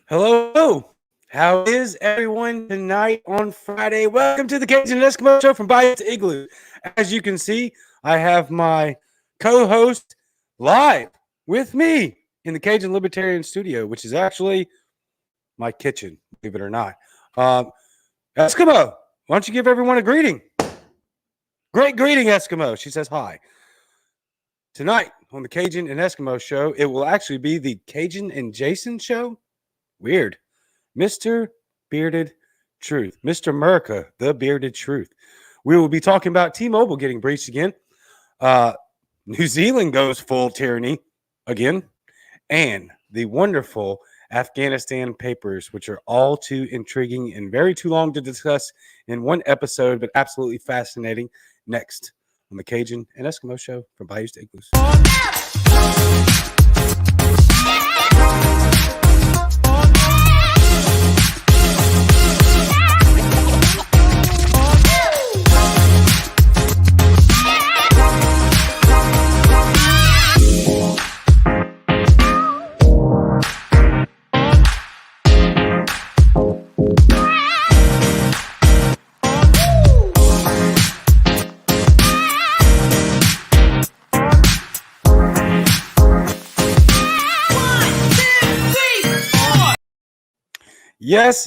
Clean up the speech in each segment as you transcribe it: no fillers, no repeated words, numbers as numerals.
Hello. How is everyone tonight on Friday? Welcome to the Cajun and Eskimo Show from Bayou to Igloo. As you can see, I have my co-host live with me in the Cajun Libertarian Studio, which is actually my kitchen, believe it or not. Eskimo, why don't you give everyone a greeting? Great greeting, Eskimo. She says hi. Tonight on the Cajun and Eskimo Show, it will actually be the Cajun and Jason Show. Weird. Mr. Bearded Truth. Mr. America, the Bearded Truth. We will be talking about T-Mobile getting breached again. New Zealand goes full tyranny again. And the wonderful Afghanistan Papers, which are all too intriguing and very too long to discuss in one episode, but absolutely fascinating. Next on the Cajun and Eskimo Show from Bayou to Igloos.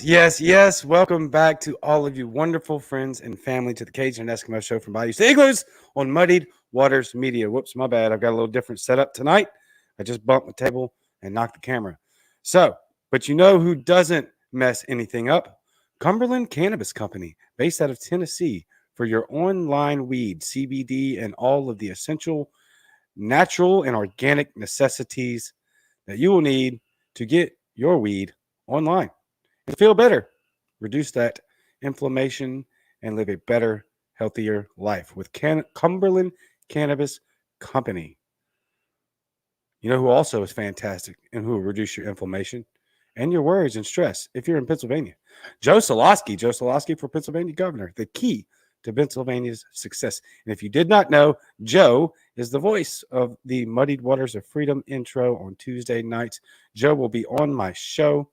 Yes. Welcome back to all of you wonderful friends and family to the Cajun and Eskimo Show from Bayou to Igloos on Muddied Waters Media. Whoops, my bad. I've got a little different setup tonight. I just bumped the table and knocked the camera. So, but you know who doesn't mess anything up? Cumberland Cannabis Company, based out of Tennessee, for your online weed, CBD, and all of the essential natural and organic necessities that you will need to get your weed online. And feel better, reduce that inflammation, and live a better, healthier life with Cumberland Cannabis Company. You know who also is fantastic and who will reduce your inflammation and your worries and stress if you're in Pennsylvania? Joe Solosky for Pennsylvania governor, the key to Pennsylvania's success. And if you did not know, Joe is the voice of the Muddied Waters of Freedom intro on Tuesday nights. Joe will be on my show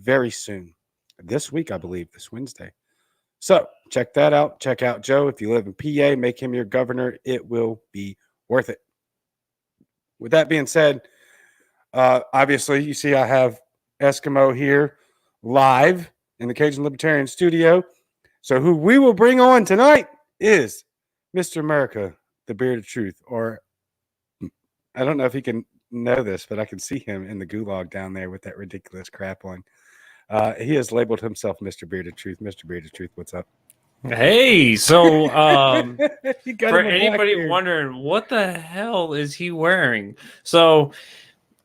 very soon. This week, I believe, this Wednesday. So check that out. Check out Joe. If you live in PA, make him your governor. It will be worth it. With that being said, obviously, you see I have Eskimo here live in the Cajun Libertarian Studio. So who we will bring on tonight is Mr. America, the Bearded Truth. Or I don't know if he can know this, but I can see him in the gulag down there with that ridiculous crap on. He has labeled himself Mr. Bearded Truth. Mr. Bearded Truth, what's up? Hey, so for anybody wondering, what the hell is he wearing? So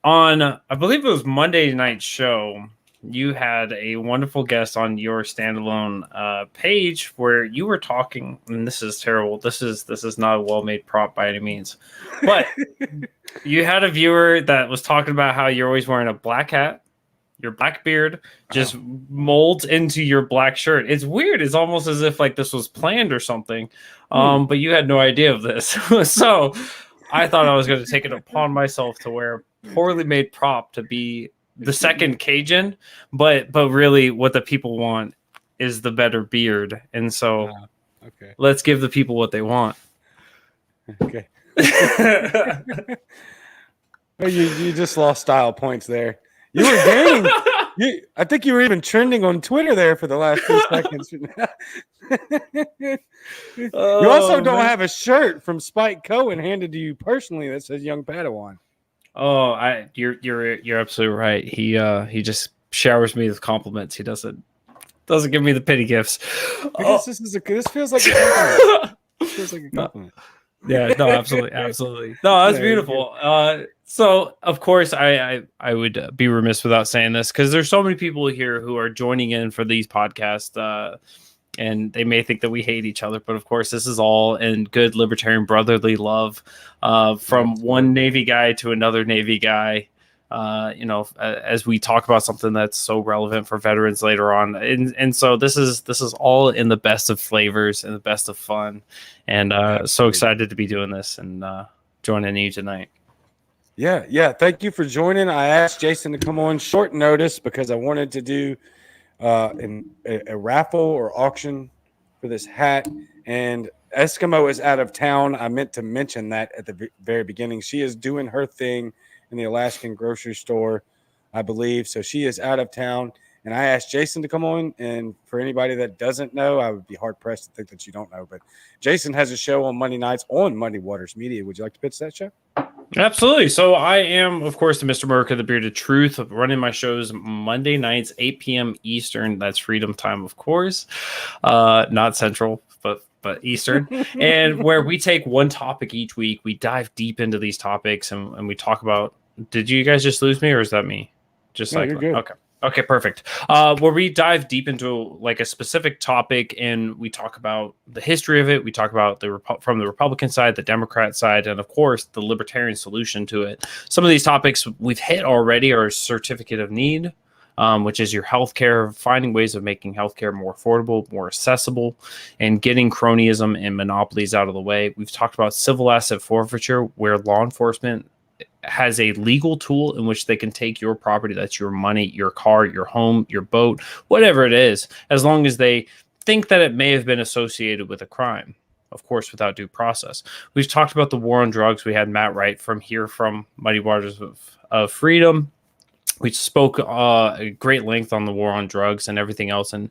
on, I believe it was Monday night show, you had a wonderful guest on your standalone page where you were talking, and this is terrible. This is not a well-made prop by any means, but you had a viewer that was talking about how you're always wearing a black hat. Your black beard just molds into your black shirt. It's weird. It's almost as if like this was planned or something. But you had no idea of this. So I thought I was going to take it upon myself to wear a poorly made prop to be the second Cajun. But really what the people want is the better beard. And so let's give the people what they want. Okay. You just lost style points there. You were gaining. I think you were even trending on Twitter there for the last 2 seconds. You also don't have a shirt from Spike Cohen handed to you personally that says Young Padawan. Oh, you're absolutely right. He just showers me with compliments. He doesn't give me the petty gifts. Because this feels like a compliment. It feels like a compliment. Yeah, no, absolutely. No, that's beautiful. So, of course, I would be remiss without saying this because there's so many people here who are joining in for these podcasts, and they may think that we hate each other, but of course, this is all in good libertarian brotherly love from one Navy guy to another Navy guy. As we talk about something that's so relevant for veterans later on. And so this is all in the best of flavors and the best of fun. And so excited to be doing this and joining you tonight. Yeah. Thank you for joining. I asked Jason to come on short notice because I wanted to do a raffle or auction for this hat. And Eskimo is out of town. I meant to mention that at the very beginning. She is doing her thing in the Alaskan grocery store, I believe. So she is out of town. And I asked Jason to come on. And for anybody that doesn't know, I would be hard pressed to think that you don't know. But Jason has a show on Monday nights on Muddy Waters Media. Would you like to pitch that show? Absolutely. So I am, of course, the Mr. America, the Bearded Truth, running my shows Monday nights, 8 p.m. Eastern. That's Freedom Time, of course, not Central, but Eastern. And where we take one topic each week, we dive deep into these topics, and we talk about. Did you guys just lose me, or is that me? Just No, like you're good. Okay, perfect. Where we dive deep into like a specific topic and we talk about the history of it. We talk about from the Republican side, the Democrat side, and of course the libertarian solution to it. Some of these topics we've hit already are certificate of need, which is your healthcare, finding ways of making healthcare more affordable, more accessible, and getting cronyism and monopolies out of the way. We've talked about civil asset forfeiture, where law enforcement has a legal tool in which they can take your property, that's your money, your car, your home, your boat, whatever it is, as long as they think that it may have been associated with a crime, of course, without due process. We've talked about the war on drugs. We had Matt Wright from Mighty Waters of Freedom. We spoke at great length on the war on drugs and everything else. And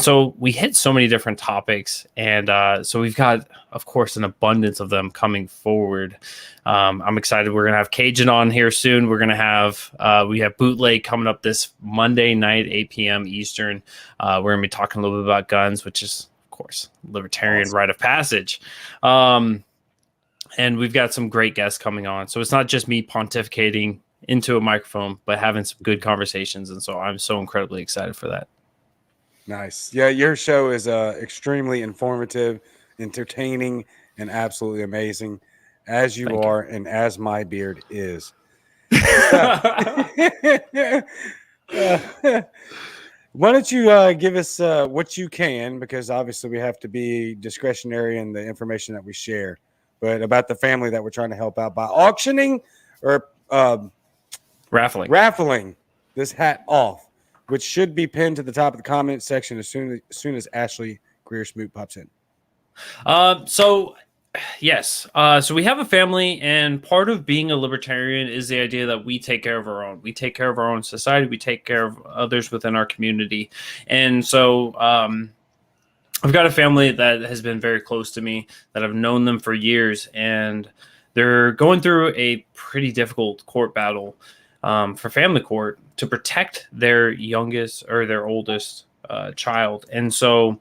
so we hit so many different topics. And so we've got, of course, an abundance of them coming forward. I'm excited. We're going to have Cajun on here soon. We're going to have, we have Bootleg coming up this Monday night, 8 p.m. Eastern. We're going to be talking a little bit about guns, which is, of course, libertarian rite of passage. And we've got some great guests coming on. So it's not just me pontificating into a microphone, but having some good conversations. And so I'm so incredibly excited for that. Nice. Yeah, your show is extremely informative, entertaining, and absolutely amazing, as you Thank are, and as my beard is. Why don't you give us what you can, because obviously we have to be discretionary in the information that we share, but about the family that we're trying to help out by auctioning or raffling this hat off, which should be pinned to the top of the comment section as soon as Ashley Greer Smoot pops in. So we have a family, and part of being a libertarian is the idea that we take care of our own. We take care of our own society. We take care of others within our community. And so I've got a family that has been very close to me, that I've known them for years, and they're going through a pretty difficult court battle for family court to protect their youngest or their oldest child. And so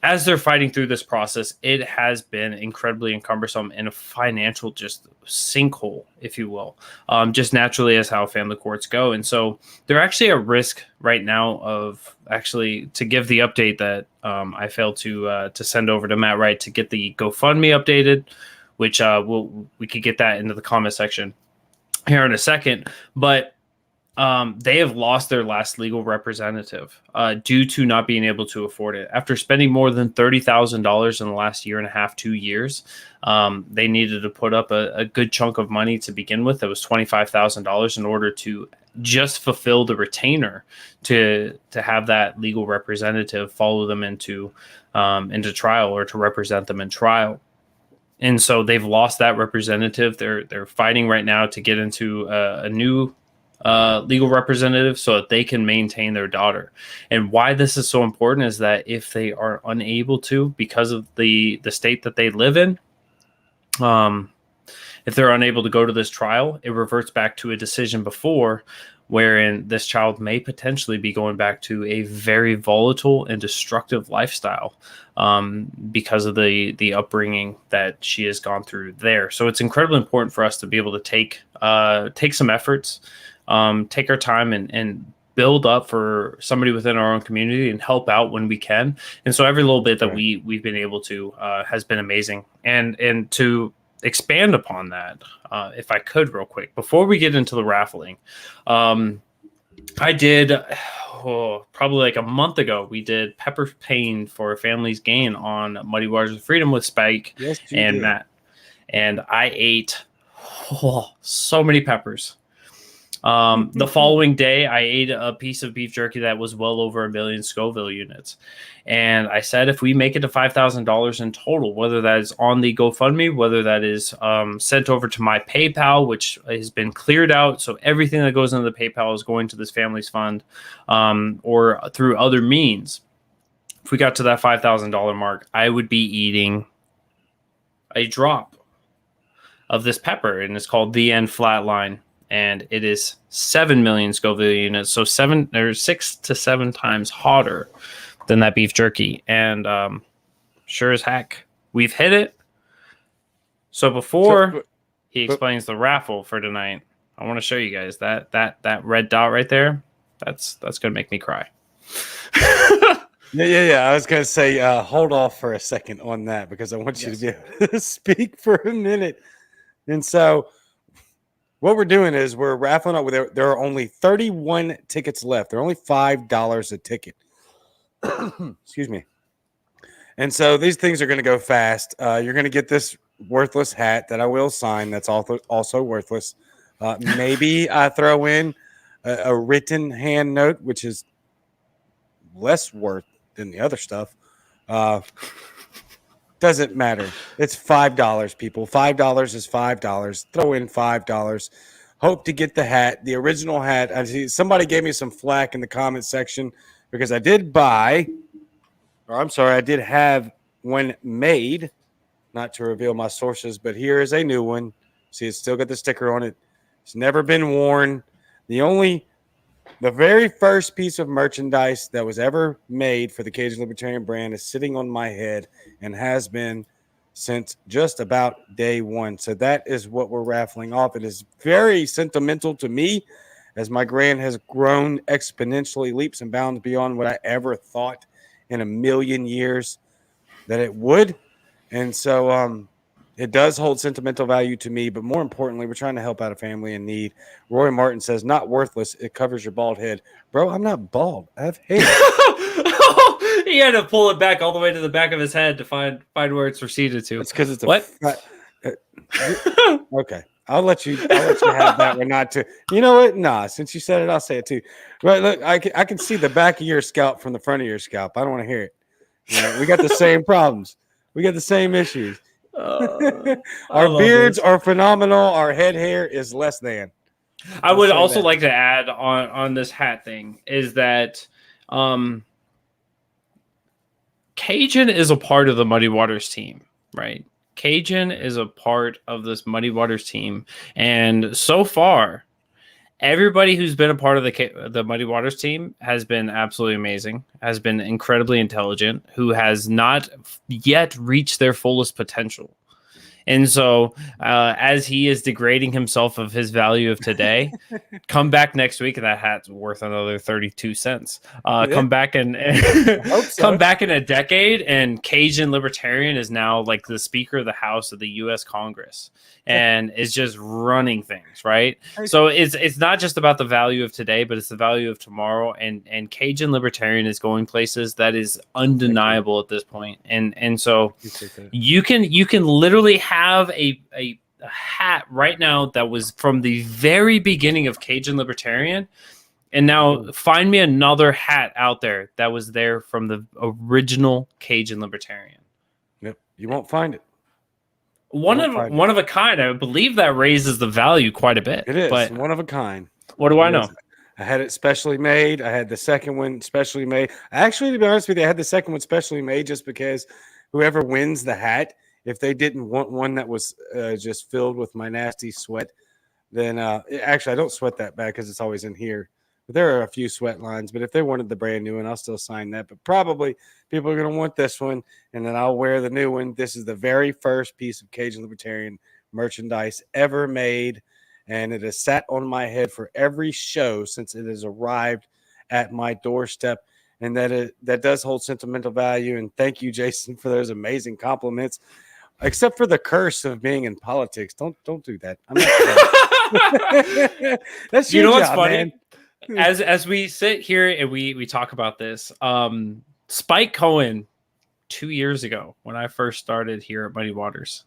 as they're fighting through this process, it has been incredibly cumbersome and a financial just sinkhole, if you will, just naturally as how family courts go. And so they're actually at risk right now of actually, to give the update that I failed to send over to Matt Wright to get the GoFundMe updated, which we could get that into the comment section here in a second, but they have lost their last legal representative due to not being able to afford it. After spending more than $30,000 in the last year and a half, 2 years, they needed to put up a good chunk of money to begin with. It was $25,000 in order to just fulfill the retainer to have that legal representative follow them into trial, or to represent them in trial. And so they've lost that representative. They're fighting right now to get into a new legal representative so that they can maintain their daughter. And why this is so important is that if they are unable to, because of the state that they live in, if they're unable to go to this trial, it reverts back to a decision before, wherein this child may potentially be going back to a very volatile and destructive lifestyle because of the upbringing that she has gone through there. So it's incredibly important for us to be able to take some efforts, take our time and build up for somebody within our own community and help out when we can. And so every little bit that we've been able to has been amazing. And to expand upon that, if I could real quick, before we get into the raffling, I did probably like a month ago, we did Pepper Pain for a Family's Gain on Muddy Waters of Freedom with Spike and Matt. And I ate Oh, so many peppers. The following day, I ate a piece of beef jerky that was well over 1 million Scoville units. And I said, if we make it to $5,000 in total, whether that is on the GoFundMe, whether that is sent over to my PayPal, which has been cleared out. So everything that goes into the PayPal is going to this family's fund, or through other means. If we got to that $5,000 mark, I would be eating a drop of this pepper, and it's called The End Flatline. And it is 7 million Scoville units, so 6 to 7 times hotter than that beef jerky. And sure as heck, we've hit it. So before he explains the raffle for tonight, I want to show you guys that red dot right there. That's gonna make me cry. Yeah. I was gonna say, hold off for a second on that because I want you to be able to speak for a minute. And so, what we're doing is we're raffling up. There are only 31 tickets left. They're only $5 a ticket. Excuse me. And so these things are going to go fast. You're going to get this worthless hat that I will sign. That's also worthless. Maybe I throw in a written hand note, which is less worth than the other stuff. Doesn't matter. It's $5, people. $5 is $5. Throw in $5. Hope to get the hat, the original hat. I see somebody gave me some flack in the comment section because I did have one made, not to reveal my sources, but here is a new one. See, it's still got the sticker on it. It's never been worn. The very first piece of merchandise that was ever made for the Cajun Libertarian brand is sitting on my head and has been since just about day one. So that is what we're raffling off. It is very sentimental to me as my brand has grown exponentially, leaps and bounds beyond what I ever thought in a million years that it would. And so it does hold sentimental value to me, but more importantly, we're trying to help out a family in need. Roy Martin says, not worthless. It covers your bald head. Bro, I'm not bald. I have hair. He had to pull it back all the way to the back of his head to find where it's receded to. It's because it's what? Okay. I'll let you have that one, not to. You know what? Nah, since you said it, I'll say it too. Right, look, I can see the back of your scalp from the front of your scalp. I don't want to hear it. You know, we got the same problems. We got the same issues. Our beards are phenomenal. Our head hair is less than. I would also like to add on this hat thing is that Cajun is a part of the Muddy Waters team, right? Cajun is a part of this Muddy Waters team, and so far, everybody who's been a part of the Muddy Waters team has been absolutely amazing, has been incredibly intelligent, who has not yet reached their fullest potential. And so as he is degrading himself of his value of today, come back next week and that hat's worth another 32 cents. Come back and come back in a decade and Cajun Libertarian is now like the Speaker of the House of the U.S. Congress and is just running things, right? So it's not just about the value of today, but it's the value of tomorrow. And Cajun Libertarian is going places that is undeniable at this point. And so you can literally have a hat right now that was from the very beginning of Cajun Libertarian, and now find me another hat out there that was there from the original Cajun Libertarian. Yep, you won't find it. One of a kind. I believe that raises the value quite a bit. It is, but one of a kind. What do I know? I had it specially made. I had the second one specially made. Actually, to be honest with you, I had the second one specially made just because whoever wins the hat, if they didn't want one that was just filled with my nasty sweat, then actually I don't sweat that bad because it's always in here. But there are a few sweat lines. But if they wanted the brand new one, I'll still sign that. But probably people are going to want this one, and then I'll wear the new one. This is the very first piece of Cajun Libertarian merchandise ever made, and it has sat on my head for every show since it has arrived at my doorstep. And that does hold sentimental value. And thank you, Jason, for those amazing compliments. Except for the curse of being in politics. Don't do that. I'm not That's your what's job, funny? Man. As we sit here and we talk about this, Spike Cohen 2 years ago when I first started here at Muddy Waters,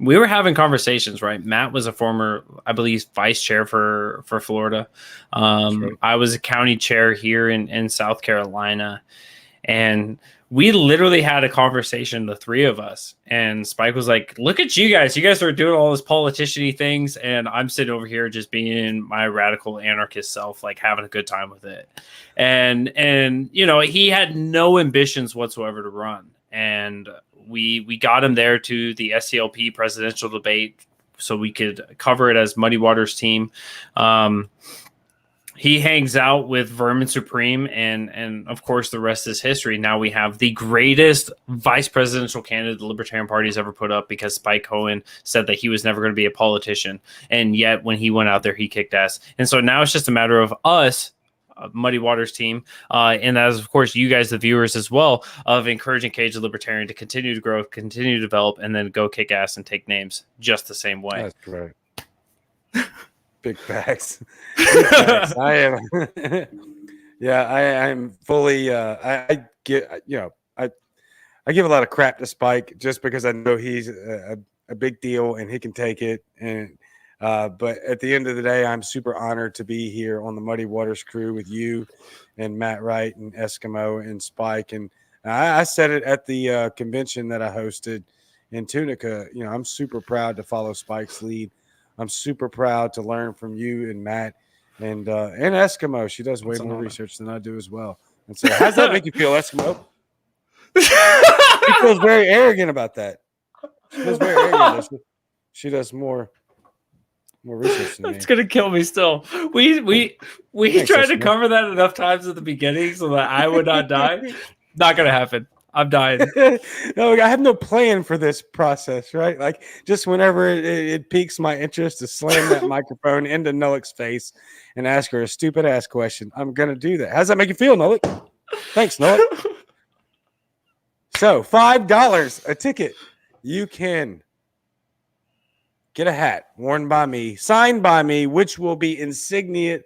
we were having conversations, right? Matt was a former, I believe, vice chair for Florida. Right. I was a county chair here in South Carolina. And we literally had a conversation, the three of us. And Spike was like, look at you guys. You guys are doing all this politician-y things. And I'm sitting over here just being my radical anarchist self, like having a good time with it. And you know, he had no ambitions whatsoever to run. And we got him there to the SCLP presidential debate so we could cover it as Muddy Waters team. He hangs out with Vermin Supreme, and of course, the rest is history. Now we have the greatest vice presidential candidate the Libertarian Party has ever put up, because Spike Cohen said that he was never going to be a politician. And yet, when he went out there, he kicked ass. And so now it's just a matter of us, Muddy Waters team, and as, of course, you guys, the viewers as well, of encouraging Cajun Libertarian to continue to grow, continue to develop, and then go kick ass and take names just the same way. That's correct. Big facts. Big facts. I am. Yeah, I'm fully. I get. You know, I give a lot of crap to Spike just because I know he's a big deal and he can take it. And but at the end of the day, I'm super honored to be here on the Muddy Waters crew with you and Matt Wright and Eskimo and Spike. And I said it at the convention that I hosted in Tunica. You know, I'm super proud to follow Spike's lead. I'm super proud to learn from you and Matt and Eskimo. She does way more research than I do as well. And so, how does that make you feel, Eskimo? She feels very arrogant about that. She feels very arrogant. She does more research than me. It's gonna kill me still. We tried to cover that enough times at the beginning so that I would not die. Not gonna happen. I'm dying. No, I have no plan for this process, right? Like, just whenever it piques my interest to slam that microphone into Nullick's face and ask her a stupid ass question, I'm gonna do that. How does that make you feel, Nullick? Thanks, Nullick. So, $5 a ticket. You can get a hat worn by me, signed by me, which will be insignia.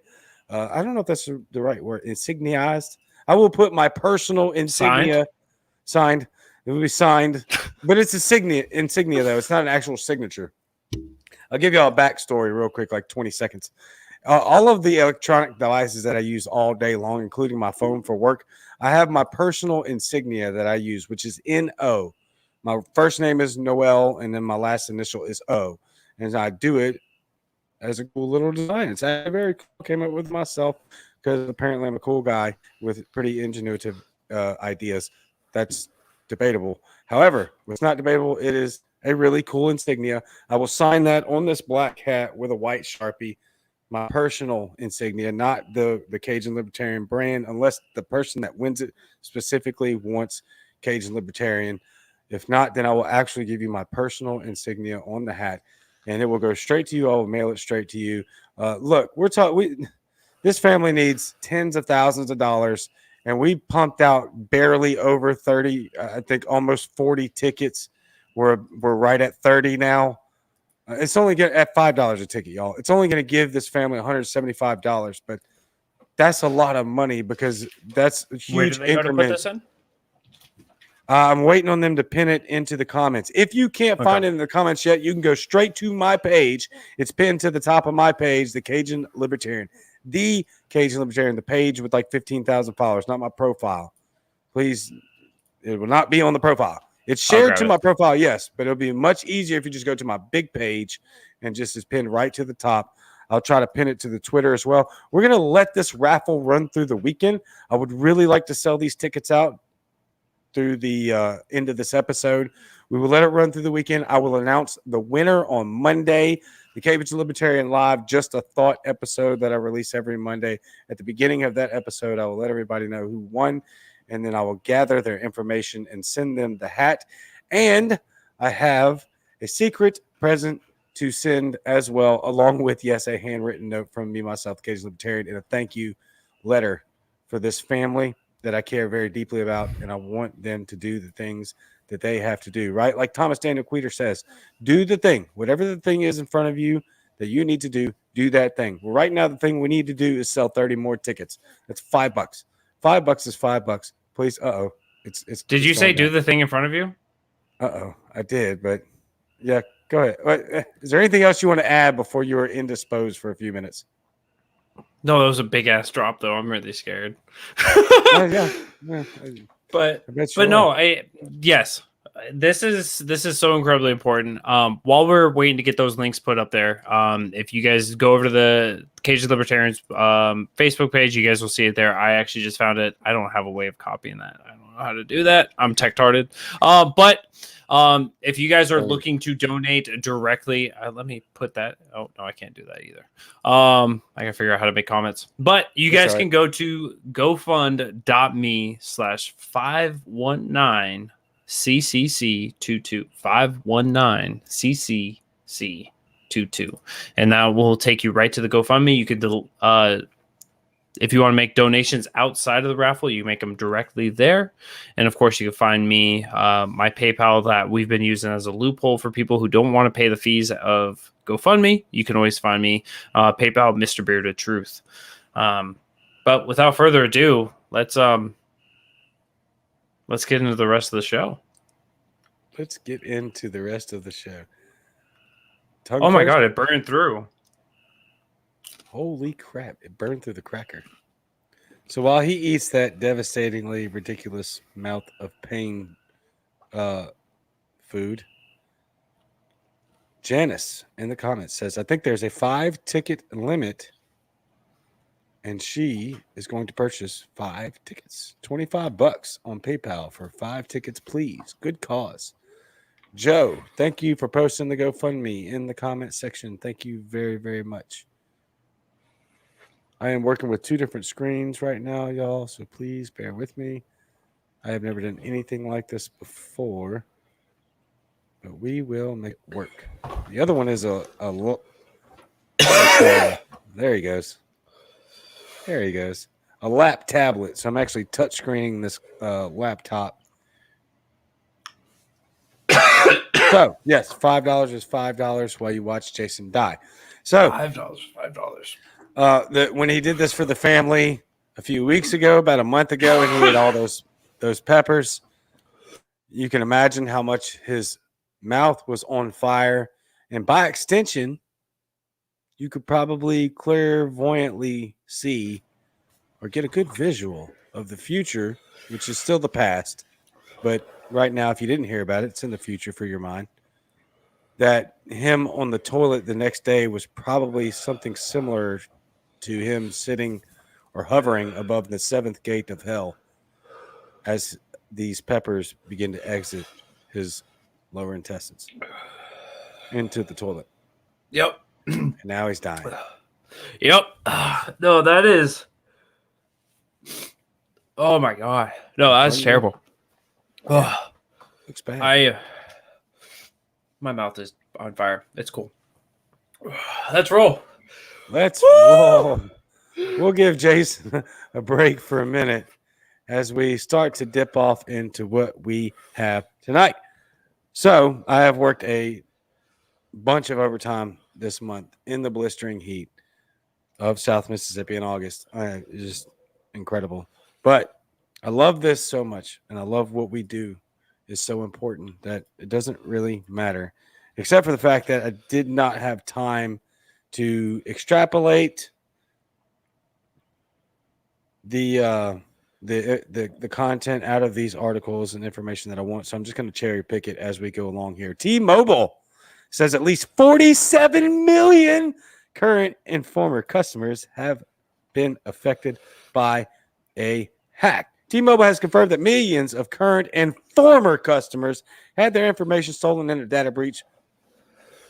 I don't know if that's the right word. Insigniized. I will put my personal insignia. Signed. It will be signed, but it's insignia though. It's not an actual signature. I'll give y'all a backstory real quick, like 20 seconds. All of the electronic devices that I use all day long, including my phone for work, I have my personal insignia that I use, which is N-O. My first name is Noel, and then my last initial is O. And I do it as a cool little design. It's very cool. Came up with myself because apparently I'm a cool guy with pretty ingenuitive ideas. That's debatable. However, what's not debatable, it is a really cool insignia. I will sign that on this black hat with a white Sharpie, my personal insignia, not the Cajun Libertarian brand, unless the person that wins it specifically wants Cajun Libertarian. If not, then I will actually give you my personal insignia on the hat, and it will go straight to you. I will mail it straight to you. Look, this family needs tens of thousands of dollars. And we pumped out barely over 30, I think almost 40 tickets. We're right at 30 now. It's only at $5 a ticket, y'all. It's only going to give this family $175, but that's a lot of money because that's a huge Where do they increment. go to put this in? I'm waiting on them to pin it into the comments. If you can't find it in the comments yet, you can go straight to my page. It's pinned to the top of my page, the Cajun Libertarian. The Cajun Libertarian, the page with like 15,000 followers, not my profile. Please, it will not be on the profile. It's shared to my profile, yes, but it'll be much easier if you just go to my big page and just is pinned right to the top. I'll try to pin it to the Twitter as well. We're going to let this raffle run through the weekend. I would really like to sell these tickets out through the end of this episode. We will let it run through the weekend. I will announce the winner on Monday. The Cajun Libertarian Live, just a thought episode that I release every Monday. At the beginning of that episode, I will let everybody know who won, and then I will gather their information and send them the hat. And I have a secret present to send as well, along with, yes, a handwritten note from me, myself, the Cajun Libertarian, and a thank you letter for this family that I care very deeply about, and I want them to do the things that they have to do, right? Like Thomas Daniel Queter says, do the thing. Whatever the thing is in front of you that you need to do that thing. Well, right now, the thing we need to do is sell 30 more tickets. That's $5. $5 is $5. Please, Did you say do the thing in front of you? I did, but yeah, Go ahead. Is there anything else you want to add before you were indisposed for a few minutes? No, that was a big ass drop, though. I'm really scared. Yeah. But no, yes, this is so incredibly important. While we're waiting to get those links put up there, if you guys go over to the Cajun Libertarians Facebook page, you guys will see it there. I actually just found it. I don't have a way of copying that. I don't know how to do that. I'm tech-tarded. But if you guys are looking to donate directly, let me put that. Oh no, I can't do that either. I gotta figure out how to make comments. But you guys can go to gofund.me/519CCC22 519CCC22, and that will take you right to the GoFundMe. You could if you want to make donations outside of the raffle, you make them directly there. And of course, you can find me, my PayPal that we've been using as a loophole for people who don't want to pay the fees of GoFundMe. You can always find me, PayPal, Mr. Bearded Truth. But without further ado, let's get into the rest of the show. Let's get into the rest of the show. Oh my God, it burned through. Holy crap, it burned through the cracker. So while he eats that devastatingly ridiculous mouth of pain food, Janice in the comments says, I think there's a 5-ticket limit, and she is going to purchase 5 tickets. $25 on PayPal for 5 tickets, please. Good cause. Joe, thank you for posting the GoFundMe in the comment section. Thank you very, very much. I am working with 2 different screens right now, y'all, so please bear with me. I have never done anything like this before, but we will make it work. The other one is there he goes. There he goes. A lap tablet. So I'm actually touch screening this laptop. So, yes, $5 is $5 while you watch Jason die. So $5. When he did this for the family a few weeks ago, about a month ago, and he ate all those peppers, you can imagine how much his mouth was on fire. And by extension, you could probably clairvoyantly see or get a good visual of the future, which is still the past. But right now, if you didn't hear about it, it's in the future for your mind. That him on the toilet the next day was probably something similar to him sitting or hovering above the 7th gate of hell as these peppers begin to exit his lower intestines into the toilet. Yep. And now he's dying. Yep. No, that is. Oh my God. No, that's terrible. Yeah. Looks bad. My mouth is on fire. It's cool. Let's roll. Let's roll. We'll give Jason a break for a minute as we start to dip off into what we have tonight. So I have worked a bunch of overtime this month in the blistering heat of South Mississippi in August. It's just incredible. But I love this so much, and I love what we do is so important that it doesn't really matter, except for the fact that I did not have time to extrapolate the content out of these articles and information that I want. So I'm just going to cherry pick it as we go along here. T-Mobile says at least 47 million current and former customers have been affected by a hack. T-Mobile has confirmed that millions of current and former customers had their information stolen in a data breach.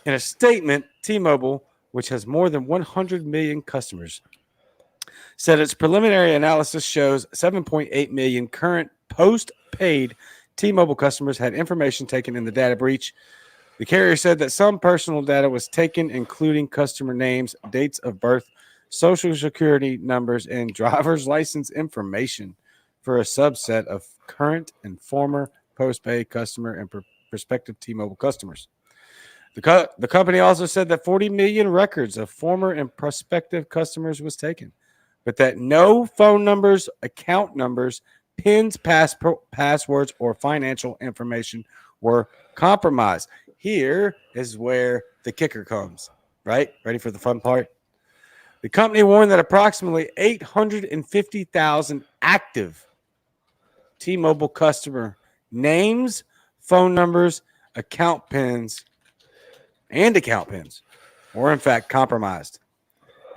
In a statement, T-Mobile, which has more than 100 million customers, said its preliminary analysis shows 7.8 million current post-paid T-Mobile customers had information taken in the data breach. The carrier said that some personal data was taken, including customer names, dates of birth, social security numbers, and driver's license information for a subset of current and former post-paid customer and prospective T-Mobile customers. The company also said that 40 million records of former and prospective customers was taken, but that no phone numbers, account numbers, PINs, passwords, or financial information were compromised. here is where the kicker comes, right? Ready for the fun part? The company warned that approximately 850,000 active T-Mobile customer names, phone numbers, account pins were in fact compromised,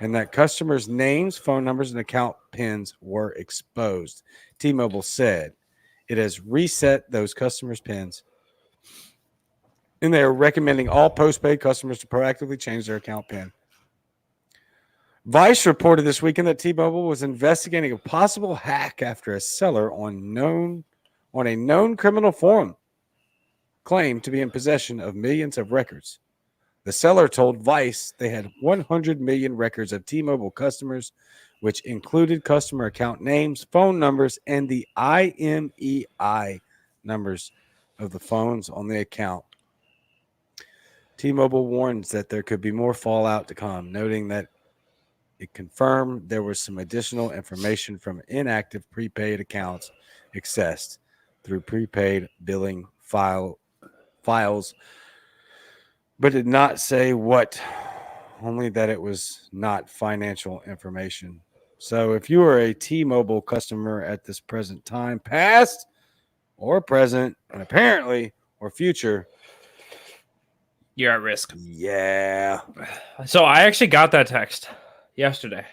and that customers' names, phone numbers, and account pins were exposed. T-Mobile said it has reset those customers' pins, and they are recommending all postpaid customers to proactively change their account pin. Vice reported this weekend that T-Mobile was investigating a possible hack after a seller on a known criminal forum claimed to be in possession of millions of records. The seller told Vice they had 100 million records of T-Mobile customers, which included customer account names, phone numbers, and the IMEI numbers of the phones on the account. T-Mobile warns that there could be more fallout to come, noting that it confirmed there was some additional information from inactive prepaid accounts accessed through prepaid billing files, but did not say what, only that it was not financial information. So if you are a T-Mobile customer at this present time, past or present, and apparently or future, you're at risk. Yeah. So I actually got that text yesterday.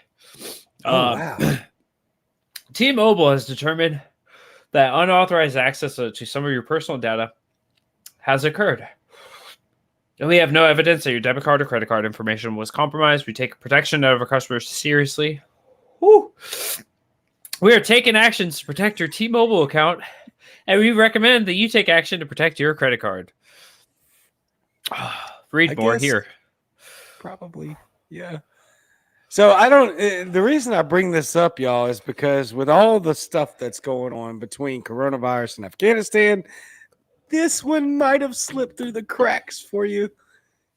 Wow. T-Mobile has determined that unauthorized access to some of your personal data has occurred. And we have no evidence that your debit card or credit card information was compromised. We take protection of our customers seriously. Woo. We are taking actions to protect your T-Mobile account, and we recommend that you take action to protect your credit card. Read more here. Probably, yeah. So I don't. The reason I bring this up, y'all, is because with all the stuff that's going on between coronavirus and Afghanistan, this one might have slipped through the cracks for you.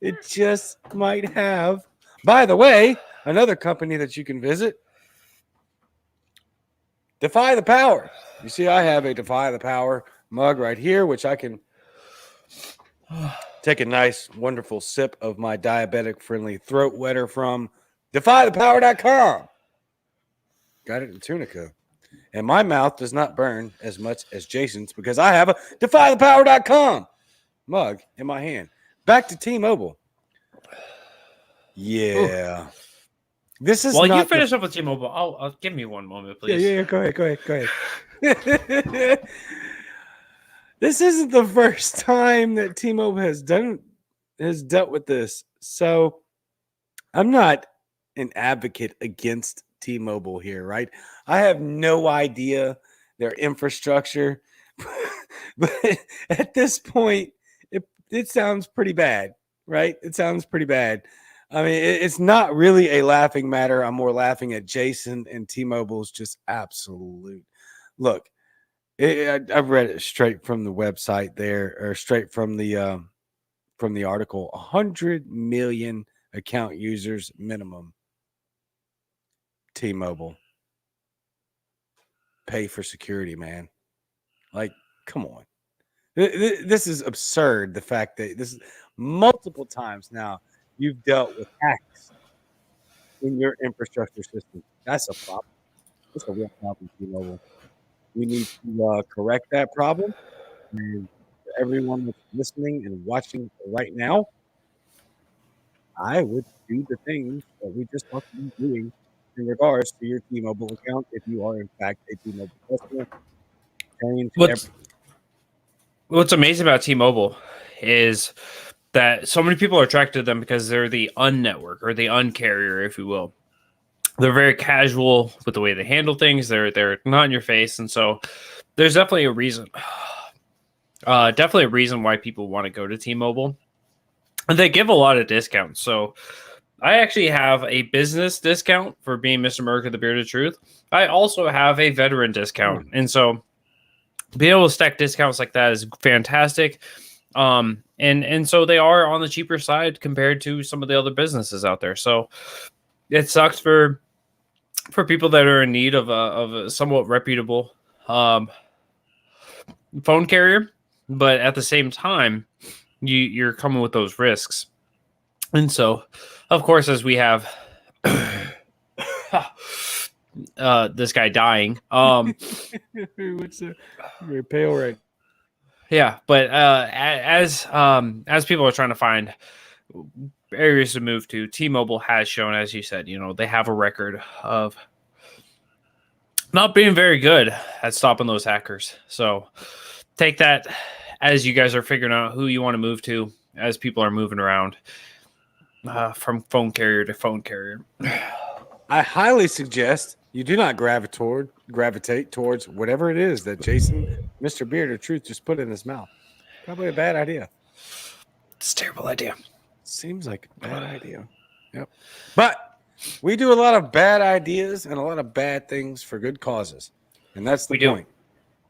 It just might have. By the way, another company that you can visit, Defy the Power. You see, I have a Defy the Power mug right here, which I can take a nice, wonderful sip of my diabetic-friendly throat wetter from DefyThePower.com. Got it in Tunica. And my mouth does not burn as much as Jason's because I have a DefyThePower.com mug in my hand. Back to T-Mobile. Yeah. Ooh. This is While you finish up with T-Mobile, I'll give me one moment, please. Yeah, go ahead. This isn't the first time that T-Mobile has dealt with this. So I'm not an advocate against T-Mobile here, right? I have no idea their infrastructure, but at this point, it sounds pretty bad, right? It sounds pretty bad. I mean, it's not really a laughing matter. I'm more laughing at Jason and T-Mobile's just absolute. Look, I've read it straight from the website there, or straight from the article. 100 million account users minimum. T-Mobile. Pay for security, man. Like, come on. This is absurd. The fact that this is multiple times now you've dealt with hacks in your infrastructure system. That's a problem. It's a real problem, T-Mobile. We need to correct that problem. And for everyone that's listening and watching right now, I would do the things that we just talked about doing in regards to your T-Mobile account if you are, in fact, a T-Mobile customer. What's amazing about T-Mobile is that so many people are attracted to them because they're the unnetwork or the uncarrier, if you will. They're very casual with the way they handle things. They're not in your face, and so there's definitely a reason. Definitely a reason why people want to go to T-Mobile, and they give a lot of discounts. So I actually have a business discount for being Mr. America, the Bearded Truth. I also have a veteran discount, and so being able to stack discounts like that is fantastic. And so they are on the cheaper side compared to some of the other businesses out there. So it sucks for people that are in need of a somewhat reputable phone carrier, but at the same time, you're coming with those risks. And so, of course, as we have this guy dying, What's very pale right? Yeah, but as people are trying to find areas to move to, T-Mobile has shown, as you said, they have a record of not being very good at stopping those hackers. So take that as you guys are figuring out who you want to move to, as people are moving around from phone carrier to phone carrier. I highly suggest you do not gravitate towards whatever it is that Jason, Mr. Beard of Truth, just put in his mouth. Probably a bad idea. It's a terrible idea. Seems like a bad idea. Yep. But we do a lot of bad ideas and a lot of bad things for good causes. And that's the point.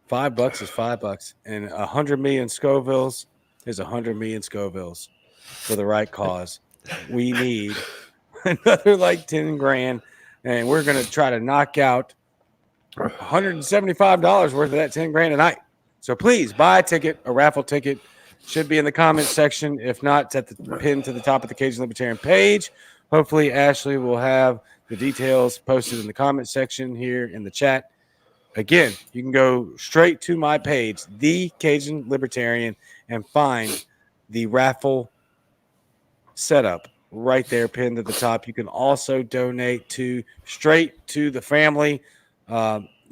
$5 is $5. And 100 million Scovilles is 100 million Scovilles for the right cause. We need another like 10 grand. And we're going to try to knock out $175 worth of that 10 grand a night. So please buy a ticket, a raffle ticket. Should be in the comment section. If not, it's at the pin to the top of the Cajun Libertarian page. Hopefully, Ashley will have the details posted in the comment section here in the chat. Again, you can go straight to my page, The Cajun Libertarian, and find the raffle setup right there pinned to the top. You can also donate straight to the family.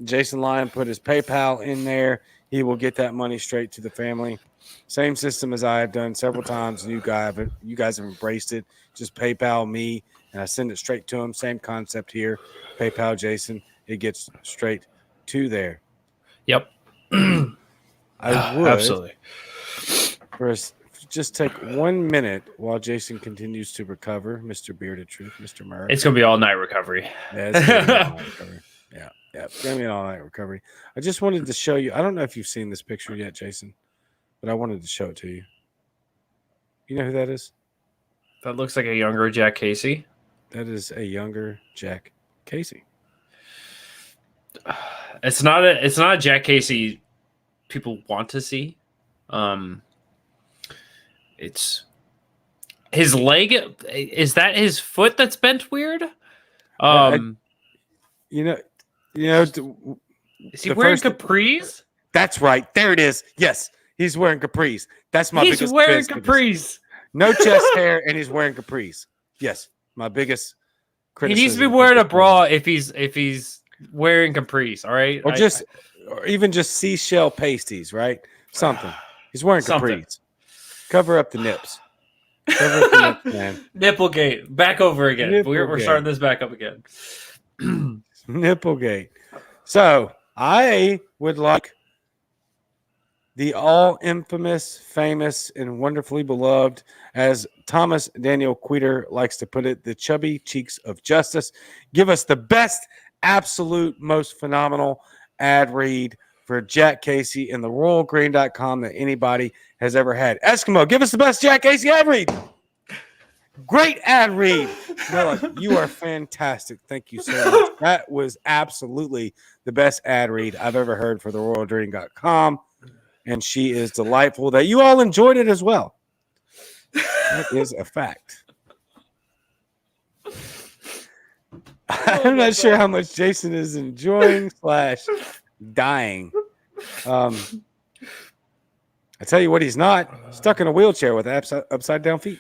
Jason Lyon put his PayPal in there. He will get that money straight to the family. Same system as I have done several times. You guys have embraced it. Just PayPal me, and I send it straight to him. Same concept here. PayPal Jason. It gets straight to there. Yep. I would absolutely. Just take 1 minute while Jason continues to recover, Mr. Bearded Truth, Mr. Murray. It's going to be all night recovery. Yeah, it's gonna be all night recovery. Yeah, it's going to be an all night recovery. I just wanted to show you. I don't know if you've seen this picture yet, Jason, but I wanted to show it to you. You know who that is? That looks like a younger Jack Casey. That is a younger Jack Casey. It's not a Jack Casey people want to see. It's his leg. Is that his foot that's bent weird? Is he wearing capris? That's right. There it is. Yes, he's wearing capris. That's my biggest. He's wearing capris. No chest hair, and he's wearing capris. Yes, my biggest criticism. He needs to be wearing a bra if he's wearing capris. All right, or even just seashell pasties. Right, something. He's wearing capris. Cover up the nips. Cover up the nips, man. Nipplegate. Back over again. We're starting this back up again. Nipplegate. So I would like the all infamous, famous, and wonderfully beloved, as Thomas Daniel Queter likes to put it, the chubby cheeks of justice. Give us the best, absolute, most phenomenal ad read for Jack Casey and the royalgreen.com that anybody has ever had. Eskimo, give us the best Jack Casey ad read. Great ad read. Noah, you are fantastic. Thank you so much. That was absolutely the best ad read I've ever heard for the royalgreen.com. And she is delightful. That you all enjoyed it as well. That is a fact. I'm not sure how much Jason is enjoying / dying. I tell you what, he's not stuck in a wheelchair with upside down feet.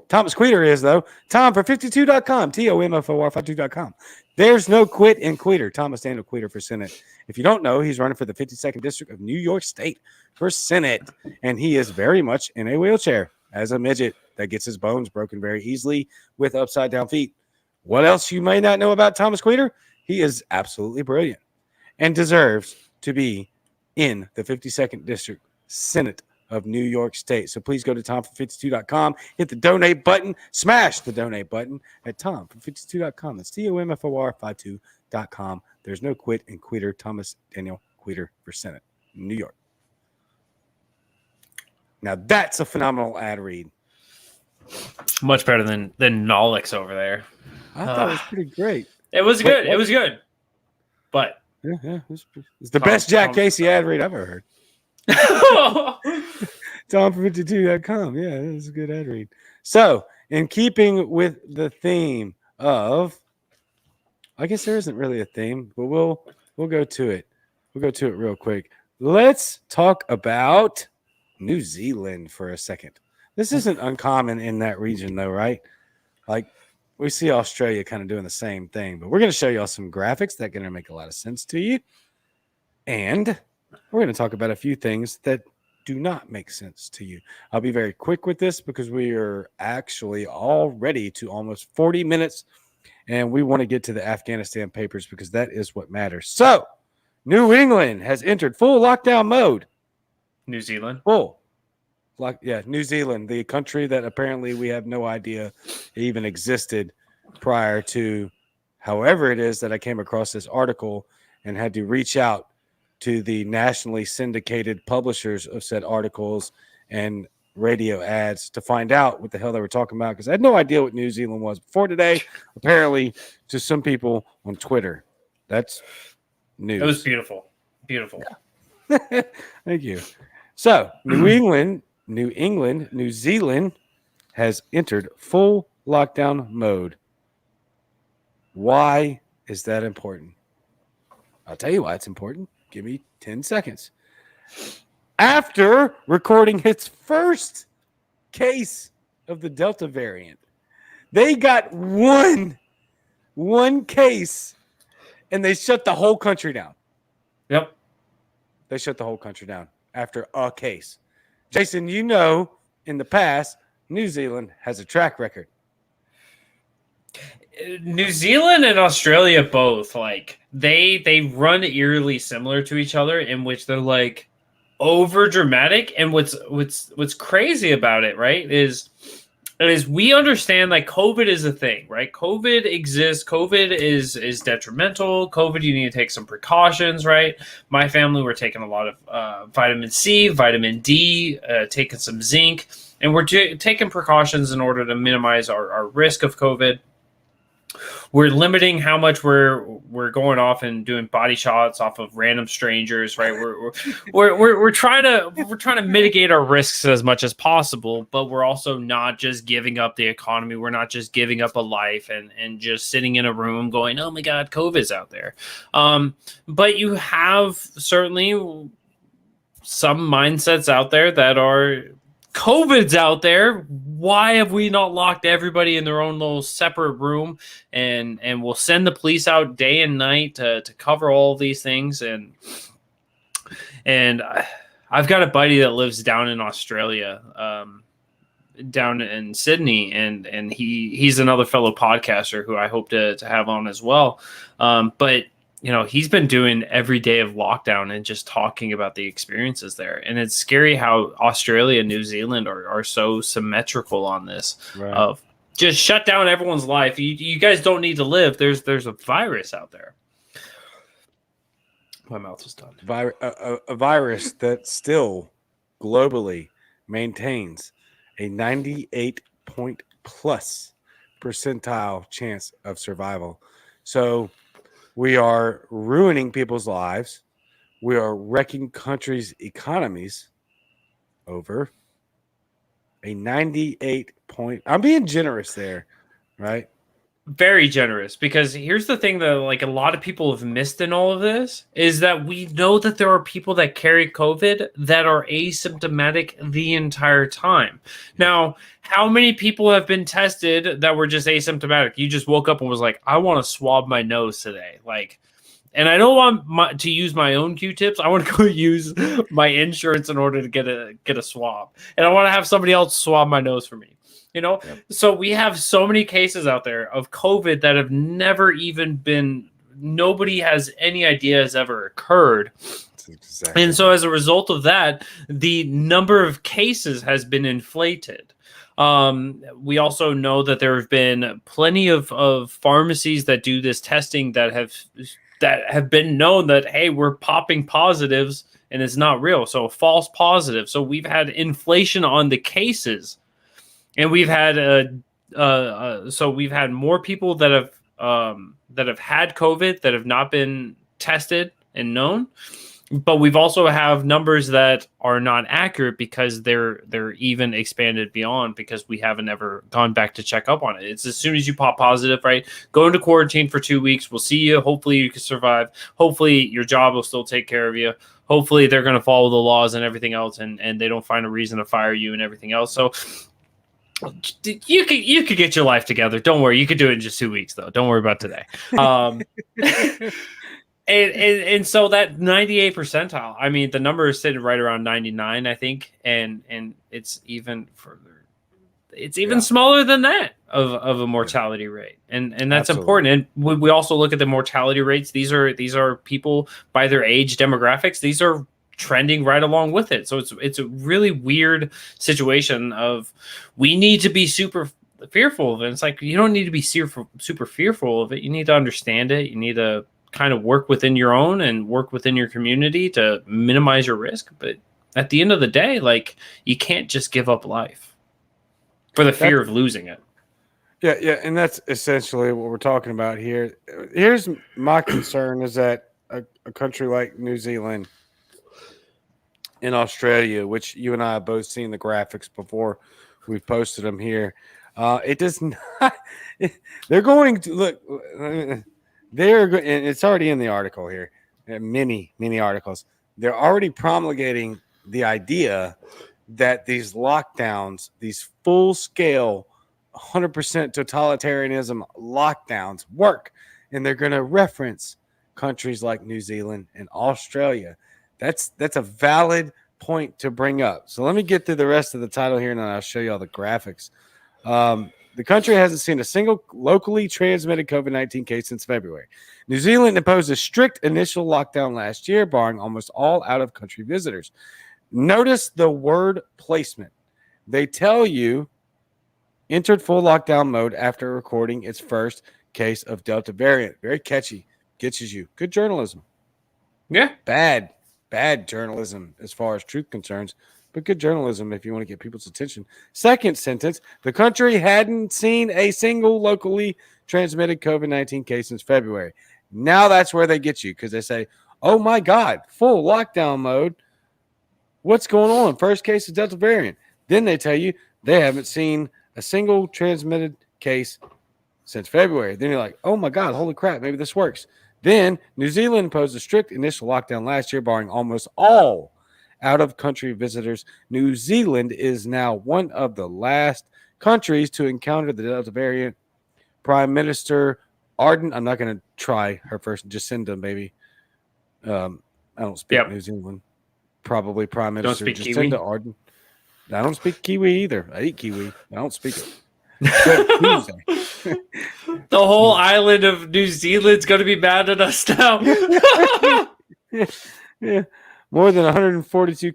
Thomas Queter is, though. Tom for 52.com, TOMFOR52.com. There's no quit in Queter. Thomas Daniel Queter for Senate. If you don't know, he's running for the 52nd District of New York State for Senate, and he is very much in a wheelchair as a midget that gets his bones broken very easily with upside down feet. What else you may not know about Thomas Queter? He is absolutely brilliant and deserves to be in the 52nd District Senate of New York State. So please go to tomfor52.com, hit the donate button, smash the donate button at tomfor52.com. That's TOMFOR52.com. There's no quit in Queter. Thomas Daniel Queter for Senate, New York. Now that's a phenomenal ad read. Much better than Nolix over there. I thought it was pretty great. It was good. It was good. But it's the best Jack Casey ad read I've ever heard. Tom52.com. Yeah, that's a good ad read. So, in keeping with the theme of, I guess there isn't really a theme, but we'll go to it. We'll go to it real quick. Let's talk about New Zealand for a second. This isn't uncommon in that region, though, right? Like, we see Australia kind of doing the same thing, but we're going to show y'all some graphics that are going to make a lot of sense to you. And we're going to talk about a few things that do not make sense to you. I'll be very quick with this because we are actually already to almost 40 minutes, and we want to get to the Afghanistan papers because that is what matters. So, New England has entered full lockdown mode. New Zealand? Full. New Zealand, the country that apparently we have no idea even existed prior to, however it is that I came across this article and had to reach out to the nationally syndicated publishers of said articles and radio ads to find out what the hell they were talking about, because I had no idea what New Zealand was before today. Apparently, to some people on Twitter, that's news. It was beautiful. Beautiful. Yeah. Thank you. So, New Zealand has entered full lockdown mode. Why is that important? I'll tell you why it's important. Give me 10 seconds. After recording its first case of the Delta variant, they got one case and they shut the whole country down. Yep. They shut the whole country down after a case. Jason, you know, in the past, New Zealand has a track record. New Zealand and Australia both, like, they run eerily similar to each other, in which they're like over dramatic. And what's crazy about it, right, is we understand like COVID is a thing, right? COVID exists. COVID is detrimental. COVID, you need to take some precautions, right? My family, we're taking a lot of vitamin C, vitamin D, taking some zinc, and we're taking precautions in order to minimize our risk of COVID. We're limiting how much we're going off and doing body shots off of random strangers, right? We're trying to mitigate our risks as much as possible, but we're also not just giving up the economy. We're not just giving up a life and just sitting in a room going, oh my God, COVID's out there. But you have certainly some mindsets out there that are COVID's out there. Why have we not locked everybody in their own little separate room and we'll send the police out day and night to cover all of these things? And I've got a buddy that lives down in Australia, down in Sydney, and he's another fellow podcaster who I hope to have on as well. But you know, he's been doing every day of lockdown and just talking about the experiences there. And it's scary how Australia and New Zealand are so symmetrical on this, right? Of just shut down everyone's life. You guys don't need to live. There's a virus out there. My mouth is done. A virus that still globally maintains a 98+ percentile chance of survival. So we are ruining people's lives. We are wrecking countries' economies over a 98 point. I'm being generous there, right? Very generous, because here's the thing that like a lot of people have missed in all of this is that we know that there are people that carry COVID that are asymptomatic the entire time. Now, how many people have been tested that were just asymptomatic? You just woke up and was like, I want to swab my nose today. Like, and I don't want to use my own Q-tips. I want to go use my insurance in order to get a swab. And I want to have somebody else swab my nose for me. You know, yep. So we have so many cases out there of COVID that have never even been, nobody has any idea has ever occurred. Exactly. And so as a result of that, the number of cases has been inflated. We also know that there have been plenty of pharmacies that do this testing that have been known that, hey, we're popping positives and it's not real. So false positive. So we've had inflation on the cases. And we've had we've had more people that have had COVID that have not been tested and known, but we've also have numbers that are not accurate because they're even expanded beyond because we haven't ever gone back to check up on it. It's as soon as you pop positive, right? Go into quarantine for 2 weeks. We'll see you. Hopefully you can survive. Hopefully your job will still take care of you. Hopefully they're going to follow the laws and everything else, and they don't find a reason to fire you and everything else. So you could get your life together. Don't worry. You could do it in just 2 weeks, though. Don't worry about today. And so that 98 percentile, I mean, the number is sitting right around 99, I think, and it's even further. It's even smaller than that of a mortality rate, and that's important. And we also look at the mortality rates. These are people by their age demographics. These are trending right along with it. So it's a really weird situation of we need to be super fearful of it. It's like you don't need to be super fearful of it. You need to understand it. You need to kind of work within your own and work within your community to minimize your risk. But at the end of the day, like you can't just give up life for the fear of losing it. Yeah. And that's essentially what we're talking about here. Here's my concern is that a country like New Zealand and Australia, which you and I have both seen the graphics before we've posted them here. It does not, they're going to look, and it's already in the article here. Many articles. They're already promulgating the idea that these lockdowns, these full-scale, 100% totalitarianism lockdowns work, and they're going to reference countries like New Zealand and Australia. That's a valid point to bring up. So let me get through the rest of the title here, and then I'll show you all the graphics. The country hasn't seen a single locally transmitted COVID-19 case since February. New Zealand imposed a strict initial lockdown last year, barring almost all out-of-country visitors. Notice the word placement. They tell you entered full lockdown mode after recording its first case of Delta variant. Very catchy. Gets you. Good journalism. Yeah. Bad journalism as far as truth concerns. But good journalism if you want to get people's attention. Second sentence, the country hadn't seen a single locally transmitted COVID-19 case since February. Now that's where they get you because they say, oh my God, full lockdown mode. What's going on? First case of Delta variant. Then they tell you they haven't seen a single transmitted case since February. Then you're like, oh my God, holy crap, maybe this works. Then New Zealand imposed a strict initial lockdown last year, barring almost all out-of-country visitors. New Zealand is now one of the last countries to encounter the Delta variant. Prime Minister Ardern, I'm not going to try her first, Jacinda, maybe. I don't speak New Zealand. Probably Prime Minister Jacinda Ardern. I don't speak Kiwi either. I eat Kiwi. I don't speak it. The whole island of New Zealand's going to be mad at us now. Yeah. More than 142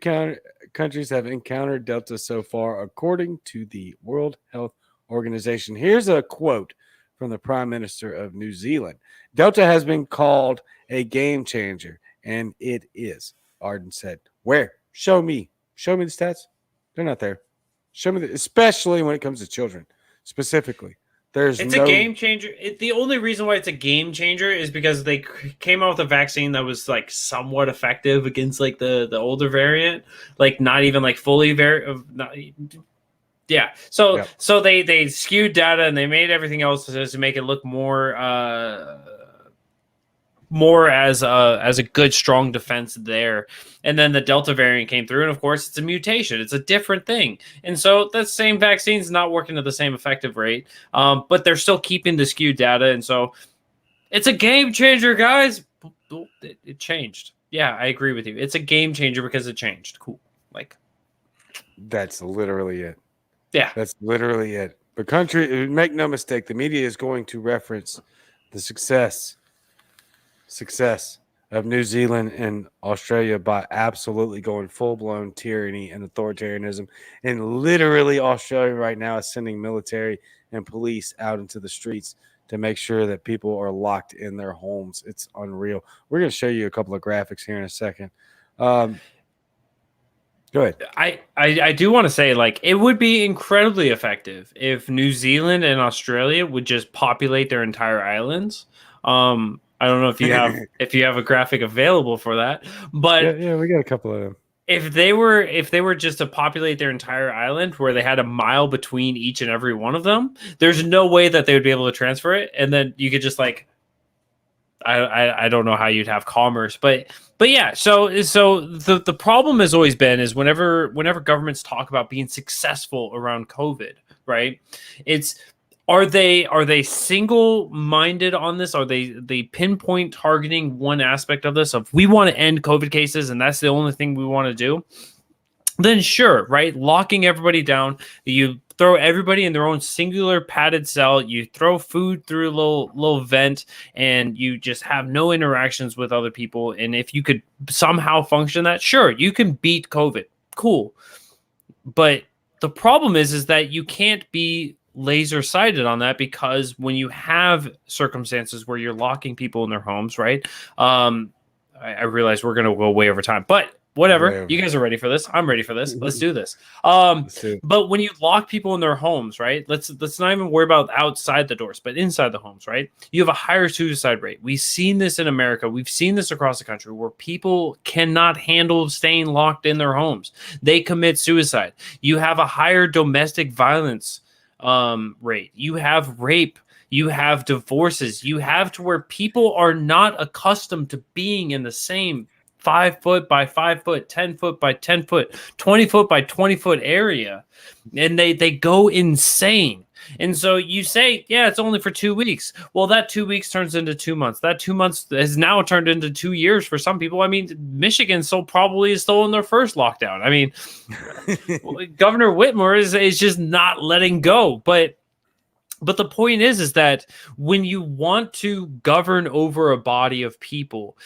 countries have encountered Delta so far, according to the World Health Organization. Here's a quote from the Prime Minister of New Zealand. Delta has been called a game changer, and it is, Ardern said. Where? Show me the stats. They're not there. Show me, especially when it comes to children, specifically. It's a game changer. The only reason why it's a game changer is because they came out with a vaccine that was like somewhat effective against like the older variant, like not even like fully yeah. So they skewed data and they made everything else to make it look more as a good strong defense there. And then the Delta variant came through, and of course it's a mutation. It's a different thing. And so that same vaccine's not working at the same effective rate. But they're still keeping the skewed data. And so it's a game changer, guys. It changed. Yeah, I agree with you. It's a game changer because it changed. Cool. Like that's literally it. Yeah. That's literally it. The country, make no mistake, the media is going to reference the success of New Zealand and Australia by absolutely going full-blown tyranny and authoritarianism. And literally Australia right now is sending military and police out into the streets to make sure that people are locked in their homes. It's unreal. We're going to show you a couple of graphics here in a second. Go ahead. I do want to say, like, it would be incredibly effective if New Zealand and Australia would just populate their entire islands. I don't know if you have a graphic available for that, but yeah, we got a couple of them. If they were just to populate their entire island where they had a mile between each and every one of them, there's no way that they would be able to transfer it. And then you could just like, I don't know how you'd have commerce, but yeah. So the problem has always been is whenever governments talk about being successful around COVID, right? Are they single-minded on this? Are they pinpoint targeting one aspect of this? Of we want to end COVID cases and that's the only thing we want to do? Then sure, right? Locking everybody down, you throw everybody in their own singular padded cell, you throw food through a little vent, and you just have no interactions with other people. And if you could somehow function that, sure, you can beat COVID. Cool. But the problem is that you can't be laser sighted on that, because when you have circumstances where you're locking people in their homes, right? I realize we're going to go way over time, but whatever. You guys are ready for this. I'm ready for this. Let's do this. But when you lock people in their homes, right? Let's not even worry about outside the doors, but inside the homes, right? You have a higher suicide rate. We've seen this in America. We've seen this across the country where people cannot handle staying locked in their homes. They commit suicide. You have a higher domestic violence rate. You have rape. You have divorces. You have to where people are not accustomed to being in the same 5 foot by 5 foot, 10 foot by 10 foot, 20 foot by 20 foot area. And they go insane. And so you say, yeah, it's only for 2 weeks. Well, that 2 weeks turns into 2 months. That 2 months has now turned into 2 years for some people. I mean, Michigan probably is still in their first lockdown. I mean, Governor Whitmer is just not letting go. But the point is that when you want to govern over a body of people,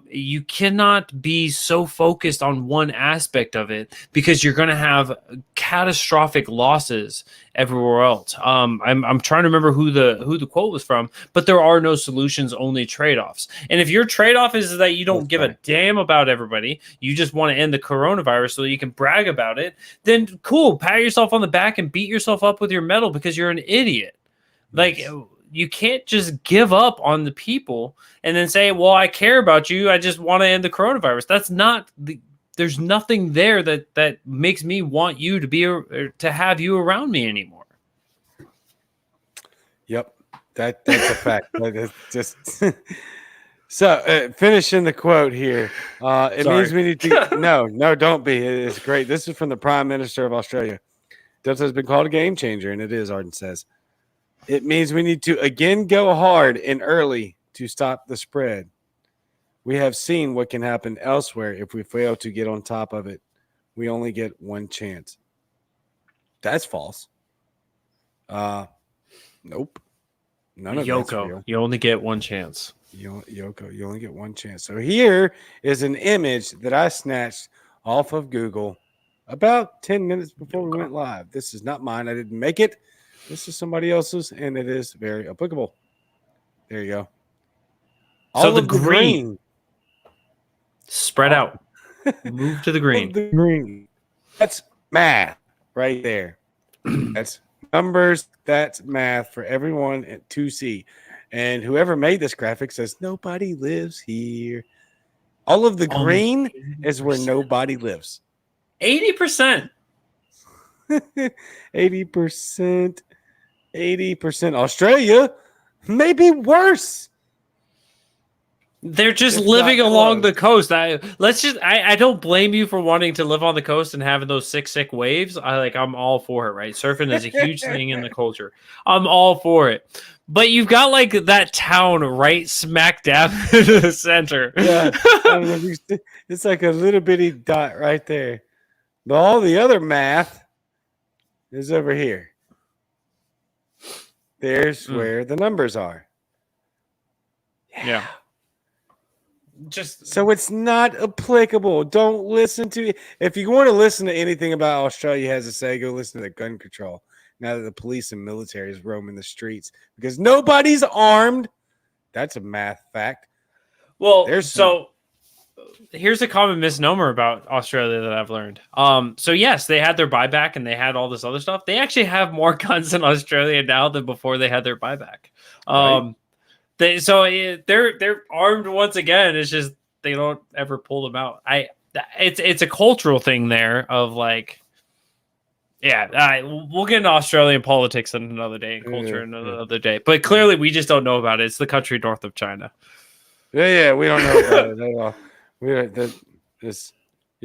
you cannot be so focused on one aspect of it, because you're going to have catastrophic losses everywhere else. I'm trying to remember who the quote was from, but there are no solutions, only trade-offs. And if your trade-off is that you don't give a damn about everybody, you just want to end the coronavirus so that you can brag about it, then cool, pat yourself on the back and beat yourself up with your medal because you're an idiot. Like, you can't just give up on the people and then say, well, I care about you, I just want to end the coronavirus. That's not there's nothing there that makes me want you to be to have you around me anymore. Yep, that's a fact. That's just so finishing the quote here. It means we need to no, don't be. It's great. This is from the Prime Minister of Australia. Delta has been called a game changer, and it is. Arden says it means we need to again go hard and early to stop the spread. We have seen what can happen elsewhere if we fail to get on top of it. We only get one chance. That's false. Nope. None of that's real. You only get one chance. Yoko, you only get one chance. So here is an image that I snatched off of Google about 10 minutes before we went live. This is not mine. I didn't make it. This is somebody else's, and it is very applicable. There you go. So the green. Spread out. Move to the green. The green. That's math right there. That's numbers. That's math for everyone to see. And whoever made this graphic says nobody lives here. All of the green is where nobody lives. 80%. 80%. 80%. Australia, maybe worse. They're just living along the coast. I don't blame you for wanting to live on the coast and having those sick waves. I'm all for it, right? Surfing is a huge thing in the culture. I'm all for it. But you've got like that town right smack dab in the center. Yeah. It's like a little bitty dot right there. But all the other math is over here. There's where the numbers are. Yeah. So it's not applicable. Don't listen to if you want to listen to anything about Australia has to say, go listen to the gun control. Now that the police and military is roaming the streets because nobody's armed. That's a math fact. Well, here's a common misnomer about Australia that I've learned. So yes, they had their buyback and they had all this other stuff. They actually have more guns in Australia now than before they had their buyback. Right. They're armed once again. It's just they don't ever pull them out. It's a cultural thing there of like, yeah. We'll get into Australian politics in another day and culture in another day. But clearly, we just don't know about it. It's the country north of China. Yeah, we don't know about it at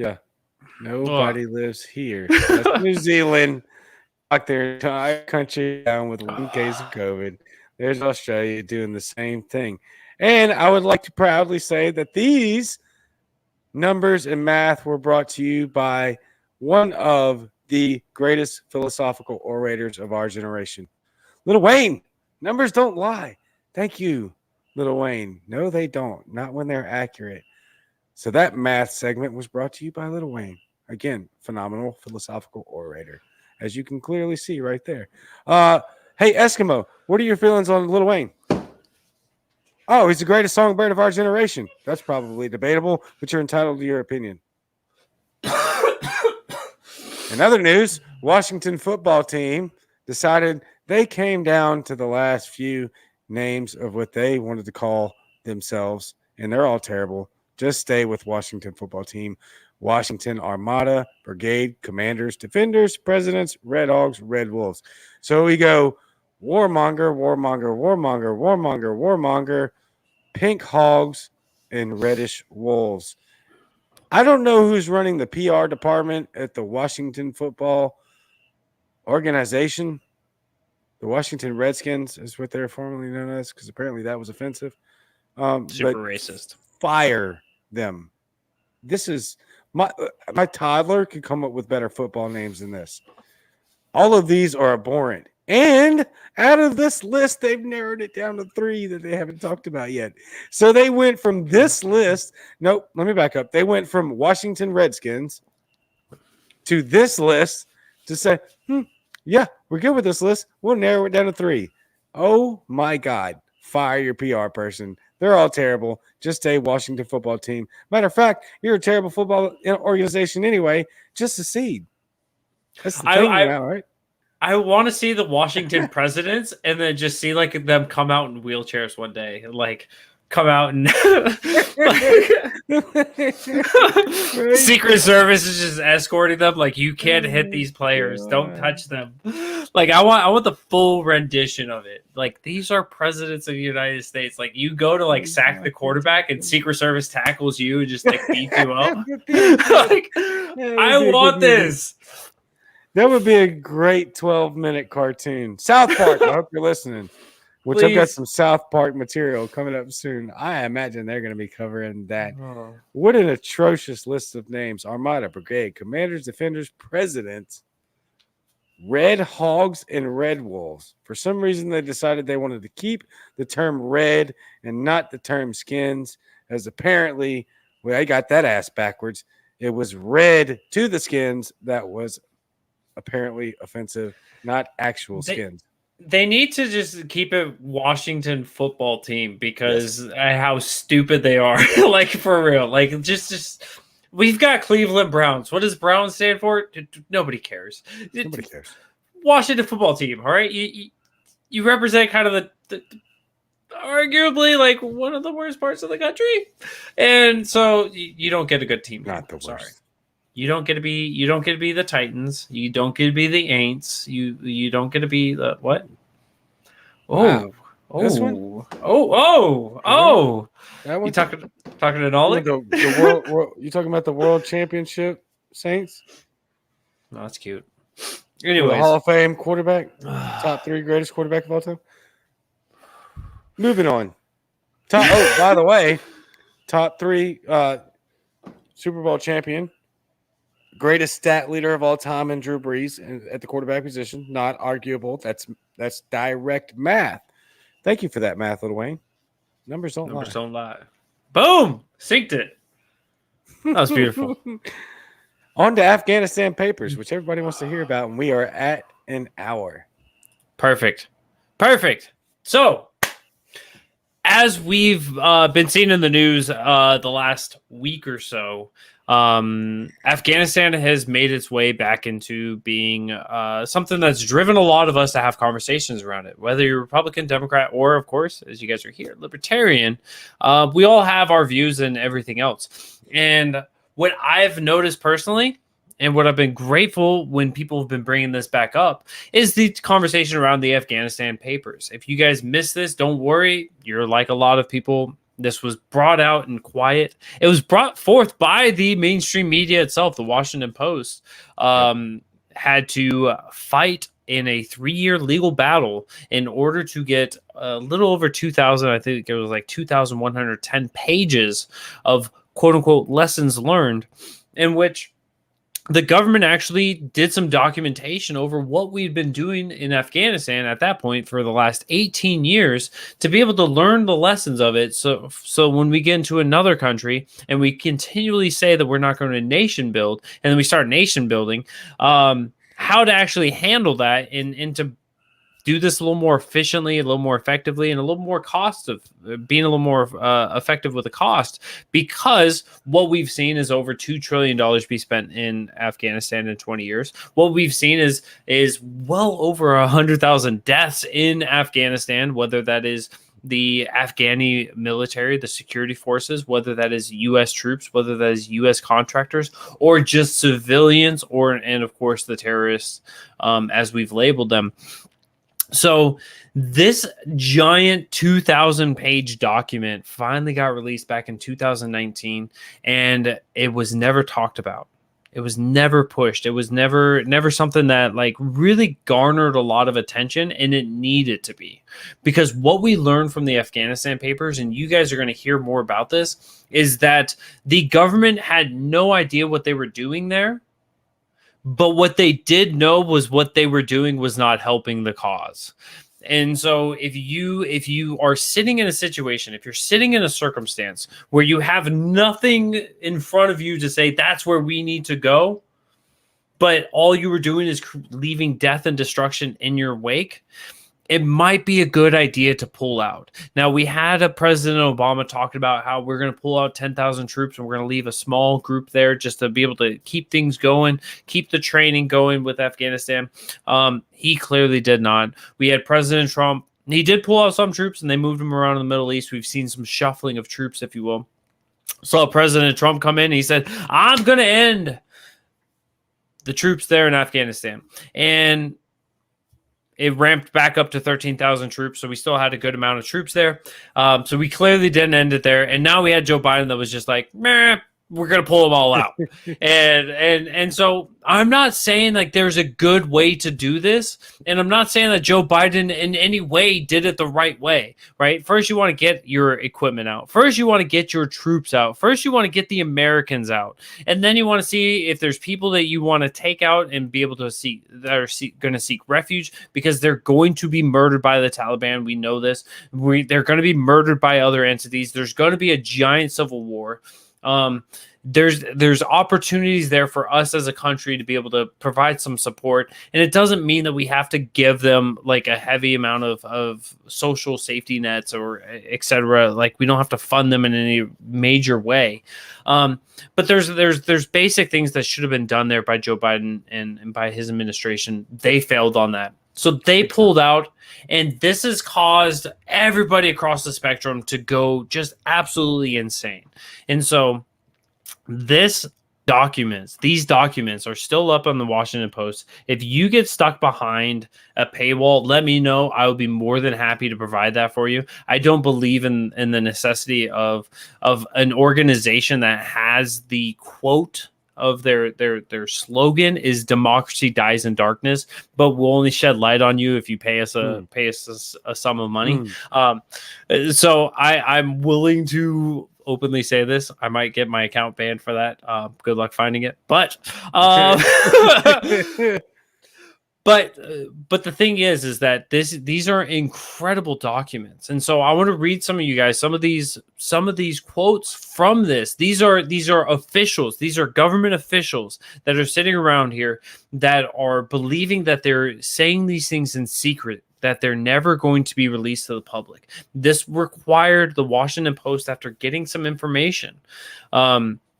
all. Nobody lives here. That's New Zealand locked their entire country down with one case of COVID. There's Australia doing the same thing. And I would like to proudly say that these numbers and math were brought to you by one of the greatest philosophical orators of our generation, Lil Wayne. Numbers don't lie. Thank you, Lil Wayne. No, they don't. Not when they're accurate. So that math segment was brought to you by Lil Wayne. Again, phenomenal philosophical orator, as you can clearly see right there. Hey, Eskimo, what are your feelings on Lil Wayne? Oh, he's the greatest songbird of our generation. That's probably debatable, but you're entitled to your opinion. In other news, Washington football team decided they came down to the last few names of what they wanted to call themselves, and they're all terrible. Just stay with Washington football team. Washington Armada, Brigade, Commanders, Defenders, Presidents, Red Hogs, Red Wolves. So we go Warmonger, Warmonger, Warmonger, Warmonger, Warmonger, Pink Hogs, and Reddish Wolves. I don't know who's running the PR department at the Washington football organization. The Washington Redskins is what they're formerly known as, because apparently that was offensive. Super racist. Fire them. This is my toddler could come up with better football names than this. All of these are abhorrent. And out of this list, they've narrowed it down to 3 that they haven't talked about yet. So they went from this list. Nope, let me back up. They went from Washington Redskins to this list to say, yeah, we're good with this list. We'll narrow it down to 3. Oh, my God. Fire your PR person. They're all terrible. Just stay Washington football team. Matter of fact, you're a terrible football organization anyway. Just secede. That's the thing now, right? I want to see the Washington presidents and then just see like them come out in wheelchairs one day, like come out and Secret Service is just escorting them. Like, you can't hit these players. Don't touch them. Like, I want the full rendition of it. Like, these are presidents of the United States. Like, you go to like sack the quarterback and Secret Service tackles you and just like beat you up. Like, I want this. That would be a great 12-minute cartoon. South Park, I hope you're listening. Which I've got some South Park material coming up soon. I imagine they're going to be covering that. Oh. What an atrocious list of names. Armada, Brigade, Commanders, Defenders, Presidents, Red Hogs, and Red Wolves. For some reason, they decided they wanted to keep the term red and not the term skins, as apparently, well, I got that ass backwards. It was red to the skins that was apparently offensive, not actual skins. They need to just keep it Washington football team because how stupid they are. Like, for real. Like, just we've got Cleveland Browns. What does Brown stand for? Nobody cares. Nobody cares. Washington football team. All right. You represent kind of the arguably like one of the worst parts of the country. And so you don't get a good team. Not the worst. Sorry. You don't get to be the Titans. You don't get to be the Aints. You don't get to be the what? Oh, wow. You talking to Nolly? The world, you talking about the World Championship Saints? No, that's cute. Anyways, the Hall of Fame quarterback, top 3 greatest quarterback of all time. Moving on. By the way, top 3 Super Bowl champion. Greatest stat leader of all time in Drew Brees at the quarterback position. Not arguable. That's direct math. Thank you for that math, Lil Wayne. Numbers don't lie. Boom! Synced it. That was beautiful. On to Afghanistan Papers, which everybody wants to hear about, and we are at an hour. Perfect. So, as we've been seeing in the news the last week or so, Afghanistan has made its way back into being something that's driven a lot of us to have conversations around it, whether you're Republican, Democrat, or, of course, as you guys are here, Libertarian. We all have our views and everything else. And what I've noticed personally, and what I've been grateful when people have been bringing this back up, is the conversation around the Afghanistan Papers. If you guys missed this, don't worry. You're like a lot of people. This was brought out in quiet. It was brought forth by the mainstream media itself. The Washington Post had to fight in a 3-year legal battle in order to get a little over 2,000, I think it was like 2,110 pages of quote unquote lessons learned, in which the government actually did some documentation over what we'd been doing in Afghanistan at that point for the last 18 years to be able to learn the lessons of it. So when we get into another country and we continually say that we're not going to nation build, and then we start nation building, how to actually handle that and to do this a little more efficiently, a little more effectively, and a little more being a little more effective with the cost, because what we've seen is over $2 trillion be spent in Afghanistan in 20 years. What we've seen is well over 100,000 deaths in Afghanistan, whether that is the Afghani military, the security forces, whether that is U.S. troops, whether that is U.S. contractors, or just civilians, and of course the terrorists, as we've labeled them. So this giant 2,000-page document finally got released back in 2019, and it was never talked about. It was never pushed. It was never something that like really garnered a lot of attention, and it needed to be, because what we learned from the Afghanistan Papers, and you guys are going to hear more about this, is that the government had no idea what they were doing there. But what they did know was what they were doing was not helping the cause. And so if you are sitting in a situation, if you're sitting in a circumstance where you have nothing in front of you to say that's where we need to go, but all you were doing is leaving death and destruction in your wake, it might be a good idea to pull out. Now, we had a President Obama talking about how we're going to pull out 10,000 troops and we're going to leave a small group there just to be able to keep things going, keep the training going with Afghanistan. He clearly did not. We had President Trump. He did pull out some troops and they moved them around in the Middle East. We've seen some shuffling of troops, if you will. Saw President Trump come in. And he said, I'm going to end the troops there in Afghanistan. And it ramped back up to 13,000 troops, so we still had a good amount of troops there. So we clearly didn't end it there. And now we had Joe Biden that was just like, meh, we're going to pull them all out. and so I'm not saying like there's a good way to do this. And I'm not saying that Joe Biden in any way did it the right way, right? First, you want to get your equipment out. First, you want to get your troops out. First, you want to get the Americans out. And then you want to see if there's people that you want to take out and be able to going to seek refuge, because they're going to be murdered by the Taliban. We know this. They're going to be murdered by other entities. There's going to be a giant civil war. There's opportunities there for us as a country to be able to provide some support. And it doesn't mean that we have to give them like a heavy amount of social safety nets or et cetera. Like we don't have to fund them in any major way. But there's basic things that should have been done there by Joe Biden and by his administration. They failed on that. So they pulled out, and this has caused everybody across the spectrum to go just absolutely insane. And so these documents are still up on the Washington Post. If you get stuck behind a paywall, let me know. I will be more than happy to provide that for you. I don't believe in the necessity of an organization that has the quote of their slogan is "Democracy dies in darkness," but we'll only shed light on you if you pay us a sum of money. So I'm willing to openly say this. I might get my account banned for that. Good luck finding it. But But the thing is that these are incredible documents, and so I want to read some of you guys some of these quotes from this. These are officials, these are government officials that are sitting around here that are believing that they're saying these things in secret, that they're never going to be released to the public. This required the Washington Post, after getting some information,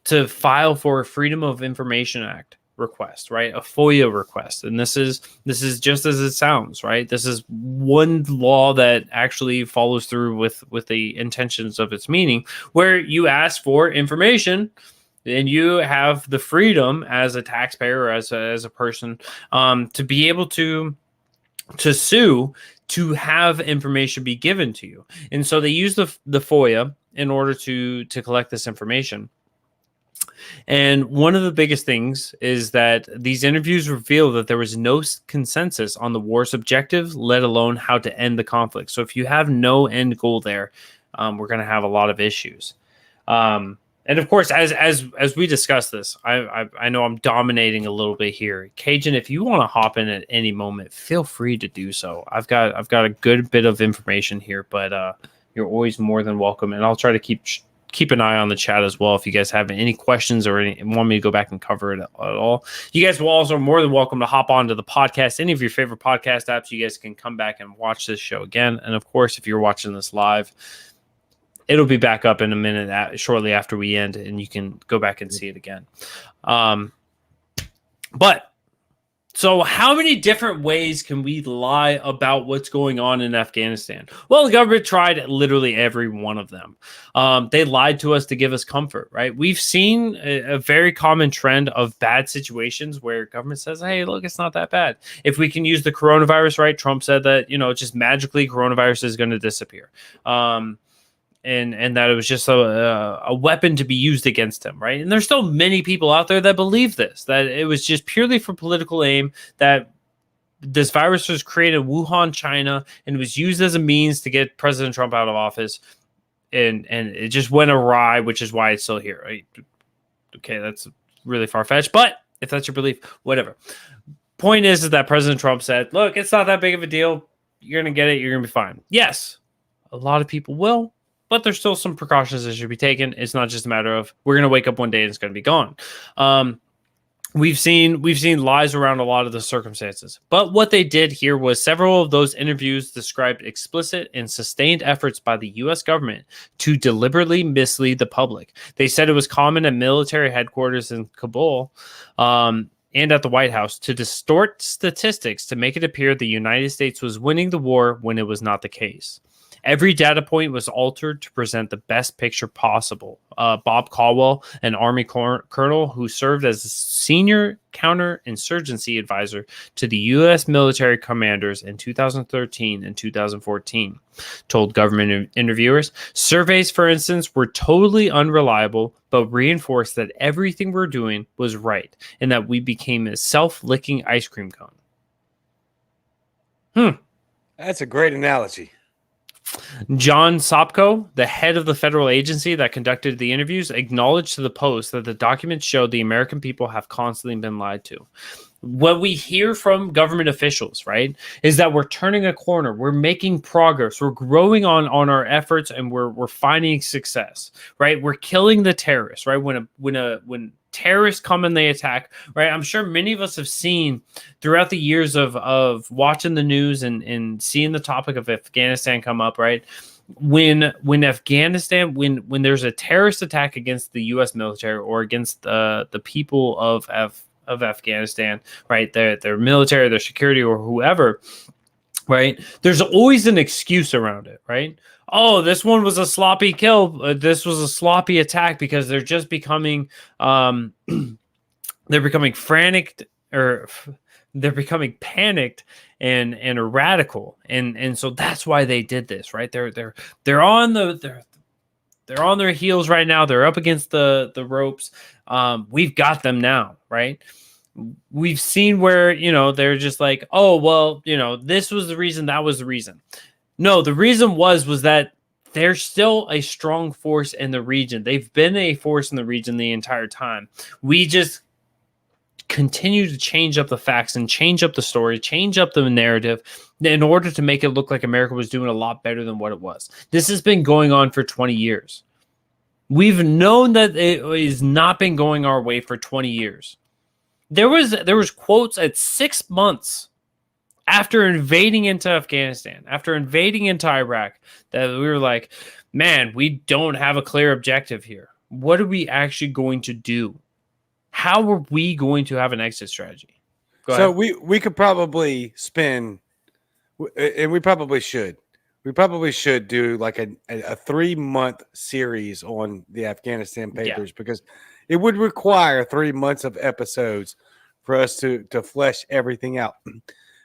to file for a Freedom of Information Act request, right? A FOIA request. And this is just as it sounds, right? This is one law that actually follows through with the intentions of its meaning, where you ask for information and you have the freedom as a taxpayer or as a person to be able to sue, to have information be given to you. And so they use the FOIA in order to collect this information. And one of the biggest things is that these interviews reveal that there was no consensus on the war's objectives, let alone how to end the conflict. So if you have no end goal there, we're going to have a lot of issues. And of course, as we discuss this, I know I'm dominating a little bit here. Cajun, if you want to hop in at any moment, feel free to do so. I've got a good bit of information here, but you're always more than welcome. And I'll try to keep an eye on the chat as well if you guys have any questions or want me to go back and cover it at all. You guys will also more than welcome to hop onto the podcast. Any of your favorite podcast apps, you guys can come back and watch this show again. And of course, if you're watching this live, it'll be back up in a minute shortly after we end, and you can go back and see it again. So how many different ways can we lie about what's going on in Afghanistan? Well, the government tried literally every one of them. They lied to us to give us comfort, right? We've seen a very common trend of bad situations where government says, hey, look, it's not that bad. If we can use the coronavirus, right? Trump said that, just magically coronavirus is going to disappear. And that it was just a weapon to be used against him, right? And there's still many people out there that believe this, that it was just purely for political aim, that this virus was created in Wuhan, China, and it was used as a means to get President Trump out of office, and it just went awry, which is why it's still here, right? Okay, that's really far-fetched, but if that's your belief, whatever. Point is that President Trump said, look, it's not that big of a deal. You're going to get it. You're going to be fine. Yes, a lot of people will. But there's still some precautions that should be taken. It's not just a matter of we're going to wake up one day and it's going to be gone. We've seen lies around a lot of the circumstances. But what they did here was several of those interviews described explicit and sustained efforts by the U.S. government to deliberately mislead the public. They said it was common at military headquarters in Kabul and at the White House to distort statistics to make it appear the United States was winning the war when it was not the case. Every data point was altered to present the best picture possible. Bob Caldwell, an Army colonel who served as a senior counterinsurgency advisor to the U.S. military commanders in 2013 and 2014, told government interviewers, surveys, for instance, were totally unreliable, but reinforced that everything we're doing was right and that we became a self-licking ice cream cone. That's a great analogy. John Sopko, the head of the federal agency that conducted the interviews, acknowledged to the Post that the documents showed the American people have constantly been lied to. What we hear from government officials, right, is that we're turning a corner, we're making progress, we're growing on our efforts, and we're finding success, right? We're killing the terrorists, right? When terrorists come and they attack, right? I'm sure many of us have seen throughout the years of watching the news and seeing the topic of Afghanistan come up, right? When Afghanistan, when there's a terrorist attack against the U.S. military or against the people of Afghanistan, right? Their military, their security, or whoever, right? There's always an excuse around it, right? Oh, this one was a sloppy kill. This was a sloppy attack because they're just becoming, they're becoming frantic, or they're becoming panicked and radical, and so that's why they did this, right? They're on their heels right now. They're up against the ropes. We've got them now, right? We've seen where, they're just like, oh, well, this was the reason, that was the reason. No, the reason was that they're still a strong force in the region. They've been a force in the region the entire time. We just continue to change up the facts and change up the story, change up the narrative in order to make it look like America was doing a lot better than what it was. This has been going on for 20 years. We've known that it has not been going our way for 20 years. There was quotes at 6 months after invading into Afghanistan, after invading into Iraq, that we were like, man, we don't have a clear objective here, what are we actually going to do? How are we going to have an exit strategy? So we could probably spend, and we probably should. We probably should do like a 3-month series on the Afghanistan Papers because it would require 3 months of episodes for us to flesh everything out.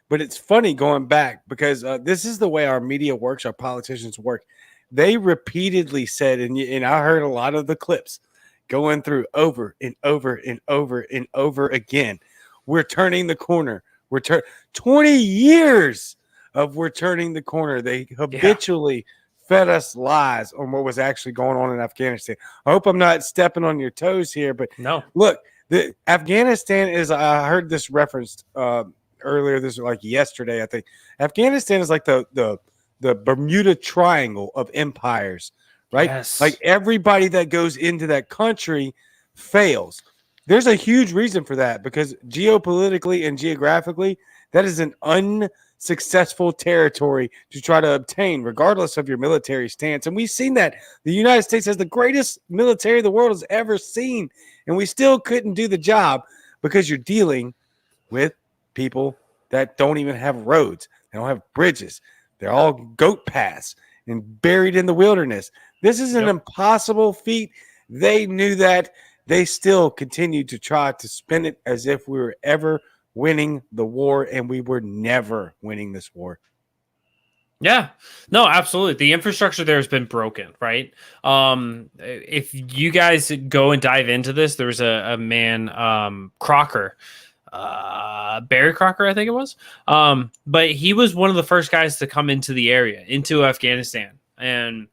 But it's funny going back because this is the way our media works, our politicians work. They repeatedly said, and I heard a lot of the clips going through over and over and over and over again. We're turning the corner. 20 years of we're turning the corner. They habitually fed us lies on what was actually going on in Afghanistan. I hope I'm not stepping on your toes here, but no. Look, Afghanistan is, I heard this referenced earlier, this was like yesterday, I think. Afghanistan is like the Bermuda Triangle of empires, right? Yes. Like everybody that goes into that country fails. There's a huge reason for that because geopolitically and geographically, that is an unsuccessful territory to try to obtain, regardless of your military stance. And we've seen that. The United States has the greatest military the world has ever seen, and we still couldn't do the job because you're dealing with people that don't even have roads. They don't have bridges. They're all goat paths and buried in the wilderness. This is an impossible feat. They knew that. They still continued to try to spin it as if we were ever winning the war, and we were never winning this war. Yeah, no, absolutely. The infrastructure there has been broken, right? If you guys go and dive into this, there's a man, Crocker, Barry Crocker, I think it was. But he was one of the first guys to come into the area, into Afghanistan, and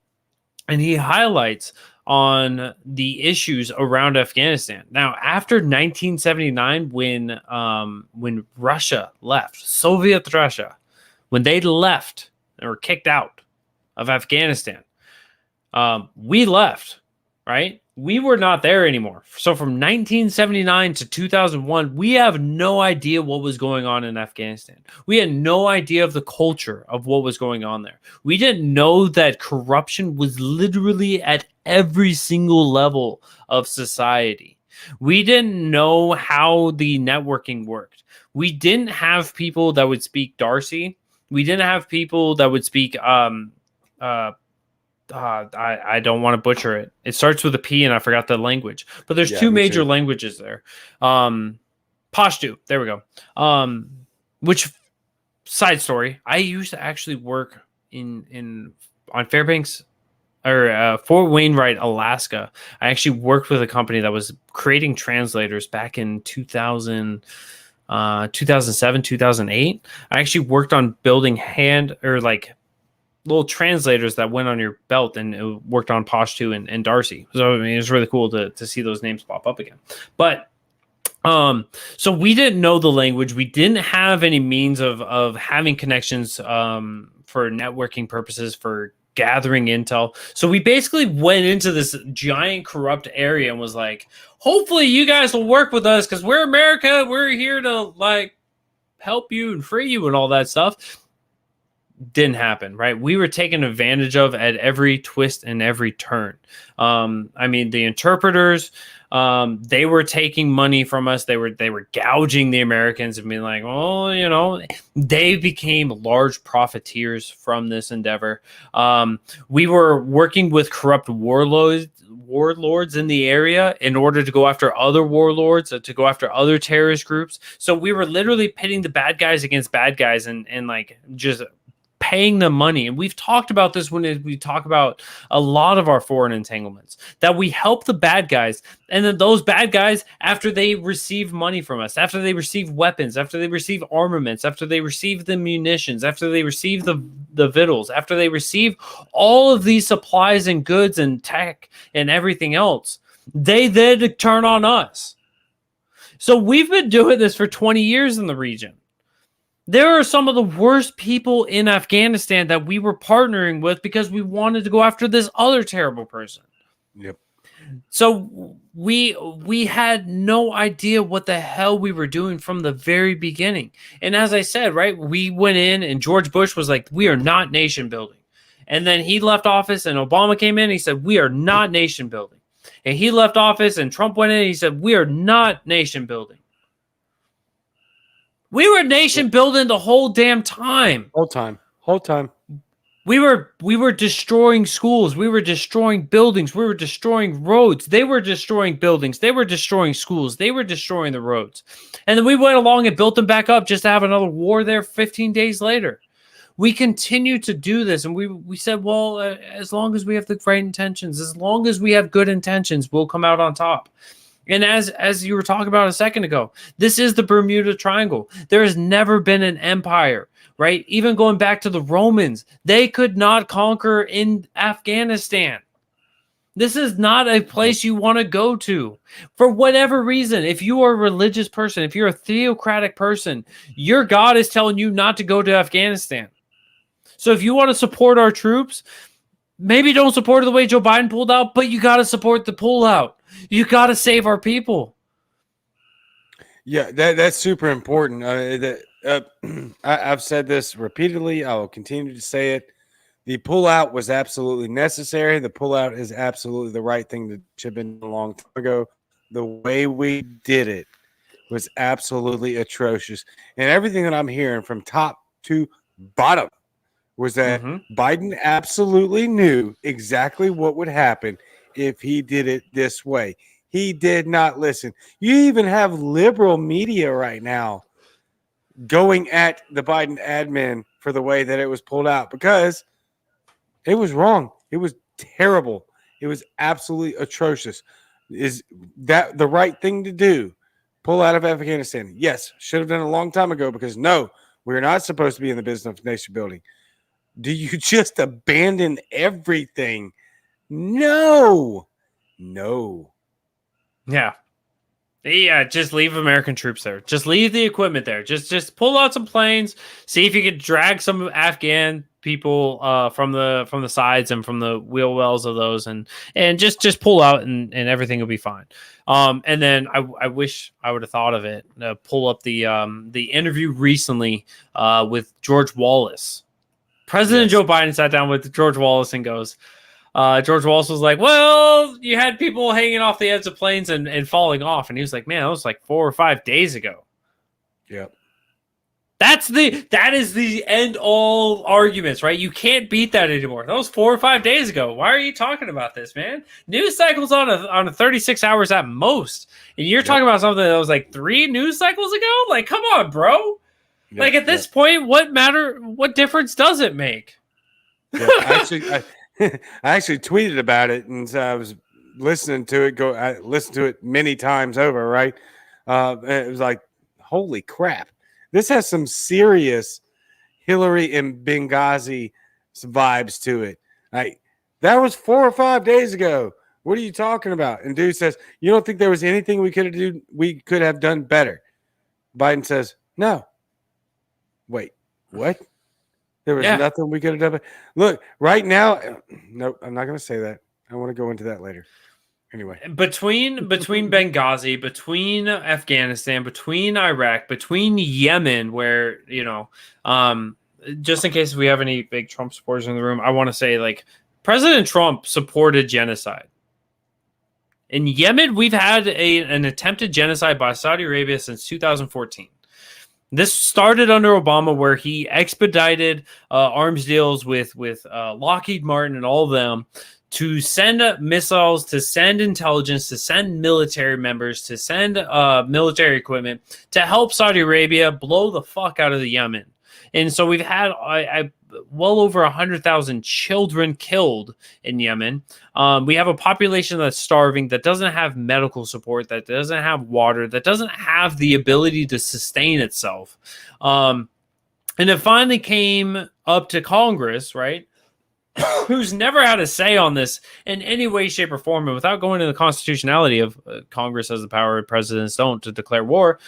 he highlights on the issues around Afghanistan. Now, after 1979, when Russia left, Soviet Russia, when they left and were kicked out of Afghanistan, we left, right? We were not there anymore. So from 1979 to 2001, we have no idea what was going on in Afghanistan. We had no idea of the culture of what was going on there. We didn't know that corruption was literally at every single level of society. We didn't know how the networking worked. We didn't have people that would speak Darcy. We didn't have people that would speak I don't want to butcher it. It starts with a P and I forgot the language. But there's two major languages there. Pashto, there we go. Which, side story, I used to actually work on Fairbanks or Fort Wainwright, Alaska. I actually worked with a company that was creating translators back in 2007, 2008. I actually worked on building little translators that went on your belt, and it worked on Pashto and Darcy. So I mean, it was really cool to see those names pop up again. But so we didn't know the language. We didn't have any means of having connections for networking purposes, for gathering intel. So we basically went into this giant corrupt area and was like, hopefully you guys will work with us because we're America. We're here to help you and free you and all that stuff. Didn't happen, right? We were taken advantage of at every twist and every turn. I mean, the interpreters, they were taking money from us. They were gouging the Americans and being like, oh, they became large profiteers from this endeavor. We were working with corrupt warlords in the area in order to go after other warlords, to go after other terrorist groups. So we were literally pitting the bad guys against bad guys and just paying them money. And we've talked about this when we talk about a lot of our foreign entanglements, that we help the bad guys, and then those bad guys, after they receive money from us, after they receive weapons, after they receive armaments, after they receive the munitions, after they receive the victuals, after they receive all of these supplies and goods and tech and everything else, they then turn on us. So we've been doing this for 20 years in the region. There are some of the worst people in Afghanistan that we were partnering with because we wanted to go after this other terrible person. Yep. So we had no idea what the hell we were doing from the very beginning. And as I said, right, we went in and George Bush was like, we are not nation building. And then he left office and Obama came in and he said, we are not nation building. And he left office, and Trump went in and he said, we are not nation building. We were nation building the whole damn time. Whole time. We were destroying schools. We were destroying buildings. We were destroying roads. They were destroying buildings. They were destroying schools. They were destroying the roads. And then we went along and built them back up just to have another war there 15 days later. We continue to do this. And we said, well, as long as we have the right intentions, as long as we have good intentions, we'll come out on top. And as you were talking about a second ago, this is the Bermuda Triangle. There has never been an empire, right? Even going back to the Romans, they could not conquer in Afghanistan. This is not a place you want to go to for whatever reason. If you are a religious person, if you're a theocratic person, your God is telling you not to go to Afghanistan. So if you want to support our troops, maybe don't support it the way Joe Biden pulled out, but you got to support the pullout. You got to save our people. Yeah, that's super important. I've said this repeatedly. I will continue to say it. The pullout was absolutely necessary. The pullout is absolutely the right thing that should have been a long time ago. The way we did it was absolutely atrocious. And everything that I'm hearing from top to bottom was that Biden absolutely knew exactly what would happen if he did it this way. He did not listen. You even have liberal media right now going at the Biden admin for the way that it was pulled out because it was wrong. It was terrible. It was absolutely atrocious. Is that the right thing to do? Pull out of Afghanistan? Yes. Should have done it a long time ago because no, we're not supposed to be in the business of nation building. Do you just abandon everything? No. Yeah. Yeah, just leave American troops there. Just leave the equipment there. Just pull out some planes. See if you can drag some Afghan people from the sides and from the wheel wells of those, and just pull out and everything will be fine. And then I wish I would have thought of it. Pull up the interview recently with George Wallace. President Joe Biden sat down with George Wallace and goes, George Wallace was like, well, you had people hanging off the edge of planes and falling off. And he was like, man, that was like 4 or 5 days ago. Yep. That is the end all arguments, right? You can't beat that anymore. That was 4 or 5 days ago. Why are you talking about this, man? News cycles on a 36 hours at most. And you're talking about something that was like 3 news cycles ago? Like, come on, bro. Yep, like at this point, what difference does it make? Yeah, I actually tweeted about it, and so I was listening to it. I listened to it many times over, right? It was like, holy crap. This has some serious Hillary and Benghazi vibes to it. Like, that was 4 or 5 days ago. What are you talking about? And dude says, you don't think there was anything we could have done better? Biden says, no. Wait, what? There was nothing we could have done. Look, right now, no, I'm not going to say that. I want to go into that later. Anyway, between Benghazi, between Afghanistan, between Iraq, between Yemen, where just in case we have any big Trump supporters in the room, I want to say like President Trump supported genocide. In Yemen, we've had an attempted genocide by Saudi Arabia since 2014. This started under Obama, where he expedited arms deals with Lockheed Martin and all of them to send missiles, to send intelligence, to send military members, to send military equipment to help Saudi Arabia blow the fuck out of the Yemen. And so we've had well over 100,000 children killed in Yemen. We have a population that's starving, that doesn't have medical support, that doesn't have water, that doesn't have the ability to sustain itself. And it finally came up to Congress, right? Who's never had a say on this in any way, shape, or form. And without going into the constitutionality of Congress has the power, presidents don't, to declare war.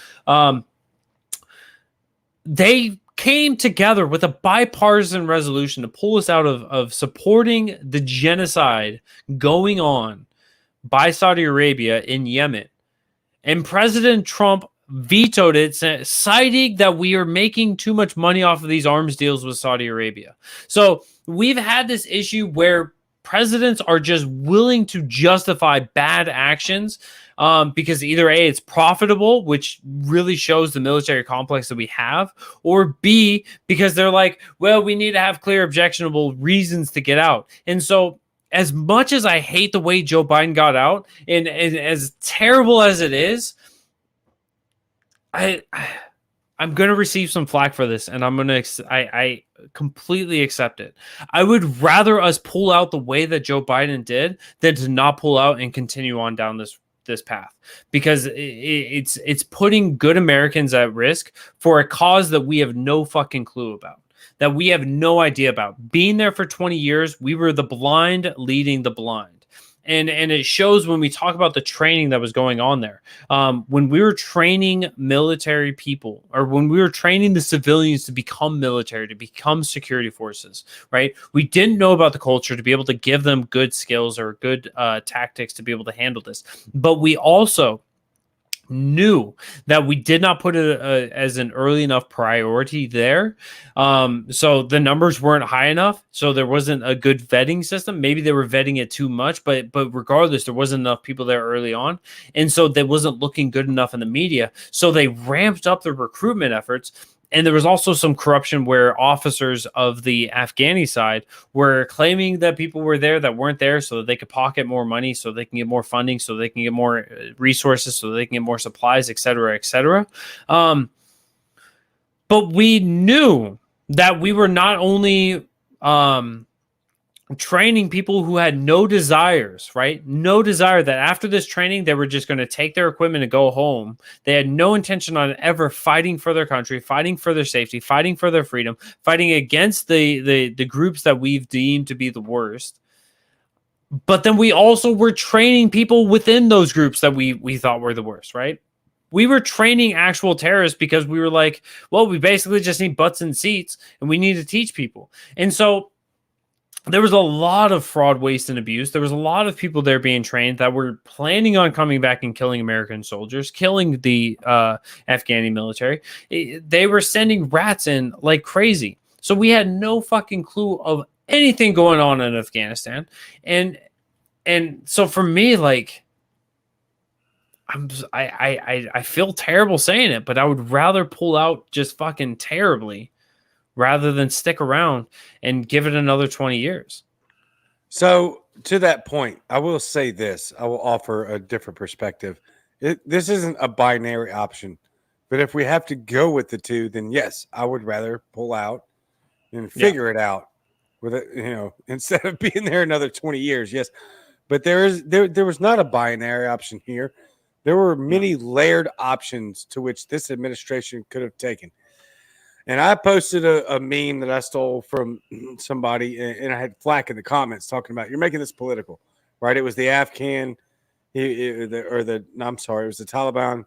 They came together with a bipartisan resolution to pull us out of supporting the genocide going on by Saudi Arabia in Yemen. And President Trump vetoed it, citing that we are making too much money off of these arms deals with Saudi Arabia. So we've had this issue where presidents are just willing to justify bad actions because either A, it's profitable, which really shows the military complex that we have, or B, because they're like, well, we need to have clear, objectionable reasons to get out. And so as much as I hate the way Joe Biden got out, and as terrible as it is, I'm going to receive some flack for this, and I completely accept it. I would rather us pull out the way that Joe Biden did than to not pull out and continue on down this path, because it's putting good Americans at risk for a cause that we have no fucking clue about, that we have no idea about. Being there for 20 years, we were the blind leading the blind. And it shows when we talk about the training that was going on there. When we were training military people, or when we were training the civilians to become military, to become security forces, right? We didn't know about the culture to be able to give them good skills or good tactics to be able to handle this. But we also knew that we did not put it as an early enough priority there. So the numbers weren't high enough. So there wasn't a good vetting system. Maybe they were vetting it too much, but regardless, there wasn't enough people there early on. And so that wasn't looking good enough in the media. So they ramped up the recruitment efforts. And there was also some corruption where officers of the Afghani side were claiming that people were there that weren't there so that they could pocket more money, so they can get more funding, so they can get more resources, so they can get more supplies, et cetera, et cetera. But we knew that we were not only training people who had no desires, right? No desire, that after this training, they were just going to take their equipment and go home. They had no intention on ever fighting for their country, fighting for their safety, fighting for their freedom, fighting against the groups that we've deemed to be the worst. But then we also were training people within those groups that we thought were the worst, right? We were training actual terrorists because we were like, well, we basically just need butts and seats, and we need to teach people. And so there was a lot of fraud, waste, and abuse. There was a lot of people there being trained that were planning on coming back and killing American soldiers, killing the Afghani military. They were sending rats in like crazy. So we had no fucking clue of anything going on in Afghanistan. And so for me, like, I feel terrible saying it, but I would rather pull out just fucking terribly rather than stick around and give it another 20 years. So to that point, I will say this. I will offer a different perspective. This isn't a binary option, but if we have to go with the two, then yes, I would rather pull out and figure it out with it, instead of being there another 20 years. Yes. But there was not a binary option here. There were many layered options to which this administration could have taken. And I posted a meme that I stole from somebody, and I had flack in the comments talking about, you're making this political, right? It was the Afghan, it was the Taliban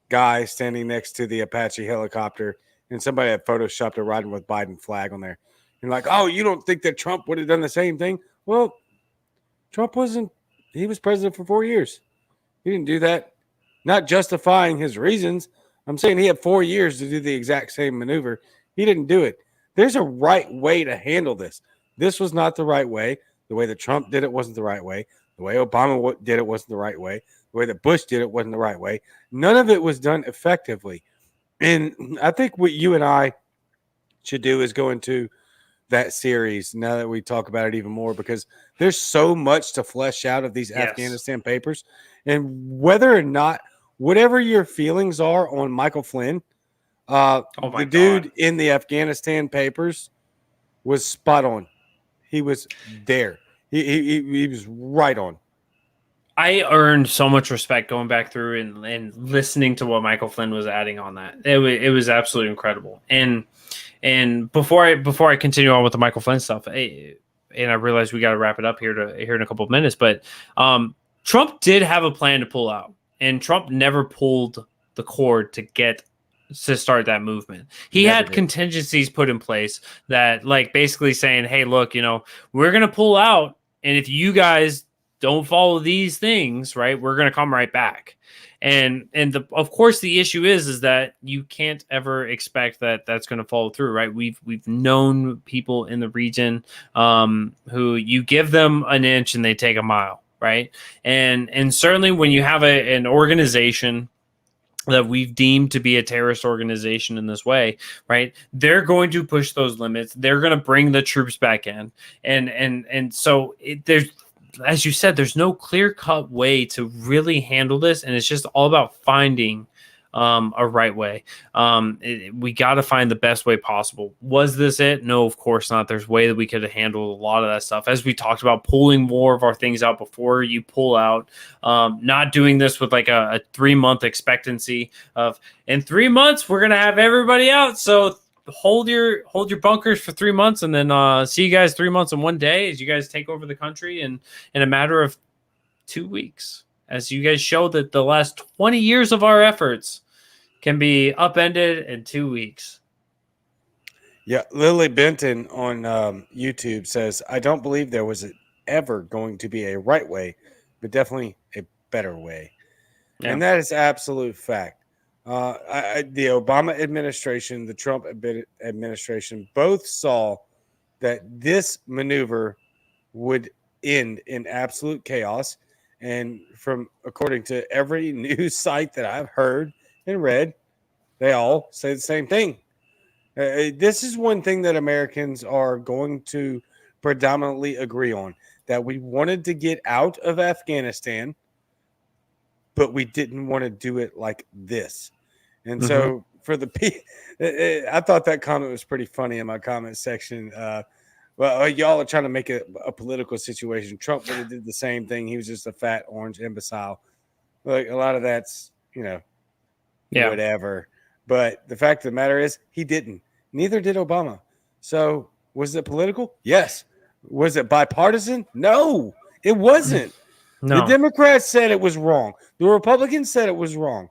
guy standing next to the Apache helicopter, and somebody had photoshopped a riding with Biden flag on there. And like, oh, you don't think that Trump would have done the same thing? Well, Trump he was president for 4 years. He didn't do that. Not justifying his reasons. I'm saying he had 4 years to do the exact same maneuver. He didn't do it. There's a right way to handle this. This was not the right way. The way that Trump did it wasn't the right way. The way Obama did it wasn't the right way. The way that Bush did it wasn't the right way. None of it was done effectively. And I think what you and I should do is go into that series now that we talk about it even more, because there's so much to flesh out of these Afghanistan papers. And whether or not, whatever your feelings are on Michael Flynn, the dude in the Afghanistan papers was spot on. He was there. He was right on. I earned so much respect going back through and listening to what Michael Flynn was adding on that. It was absolutely incredible. And before I continue on with the Michael Flynn stuff, and I realize we got to wrap it up here in a couple of minutes, but Trump did have a plan to pull out. And Trump never pulled the cord to start that movement. He had contingencies put in place that, like, basically saying, hey, look, we're going to pull out. And if you guys don't follow these things, right, we're going to come right back. Of course the issue is that you can't ever expect that that's going to follow through, right? We've known people in the region who you give them an inch and they take a mile, right? And certainly when you have an organization that we've deemed to be a terrorist organization in this way, right? They're going to push those limits. They're going to bring the troops back in, and so there's, as you said, there's no clear-cut way to really handle this, and it's just all about finding a right way. We got to find the best way possible. Was this it? No, of course not. There's a way that we could have handled a lot of that stuff. As we talked about, pulling more of our things out before you pull out, not doing this with like a 3-month expectancy of, in 3 months, we're going to have everybody out. So hold your bunkers for 3 months and then see you guys 3 months in one day as you guys take over the country in a matter of 2 weeks. As you guys show that the last 20 years of our efforts can be upended in 2 weeks. Yeah, Lily Benton on YouTube says, I don't believe there was ever going to be a right way, but definitely a better way. Yeah. And that is absolute fact. The Obama administration, the Trump administration, both saw that this maneuver would end in absolute chaos. And according to every news site that I've heard and read, they all say the same thing. This is one thing that Americans are going to predominantly agree on, that we wanted to get out of Afghanistan, but we didn't want to do it like this. And so for I thought that comment was pretty funny in my comment section. Well, y'all are trying to make it a political situation. Trump would have did the same thing. He was just a fat orange imbecile. Like, a lot of that's, whatever. But the fact of the matter is, he didn't. Neither did Obama. So was it political? Yes. Was it bipartisan? No, it wasn't. No. The Democrats said it was wrong. The Republicans said it was wrong.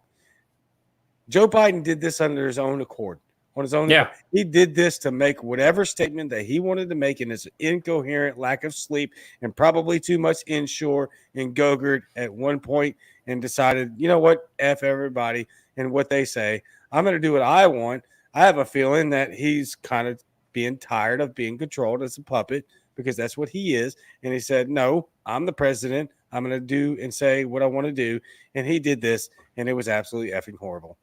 Joe Biden did this under his own accord. On his own, he did this to make whatever statement that he wanted to make in his incoherent lack of sleep and probably too much inshore and Gogurt at one point, and decided, you know what, F everybody and what they say. I'm going to do what I want. I have a feeling that he's kind of being tired of being controlled as a puppet, because that's what he is. And he said, no, I'm the president. I'm going to do and say what I want to do. And he did this, and it was absolutely effing horrible.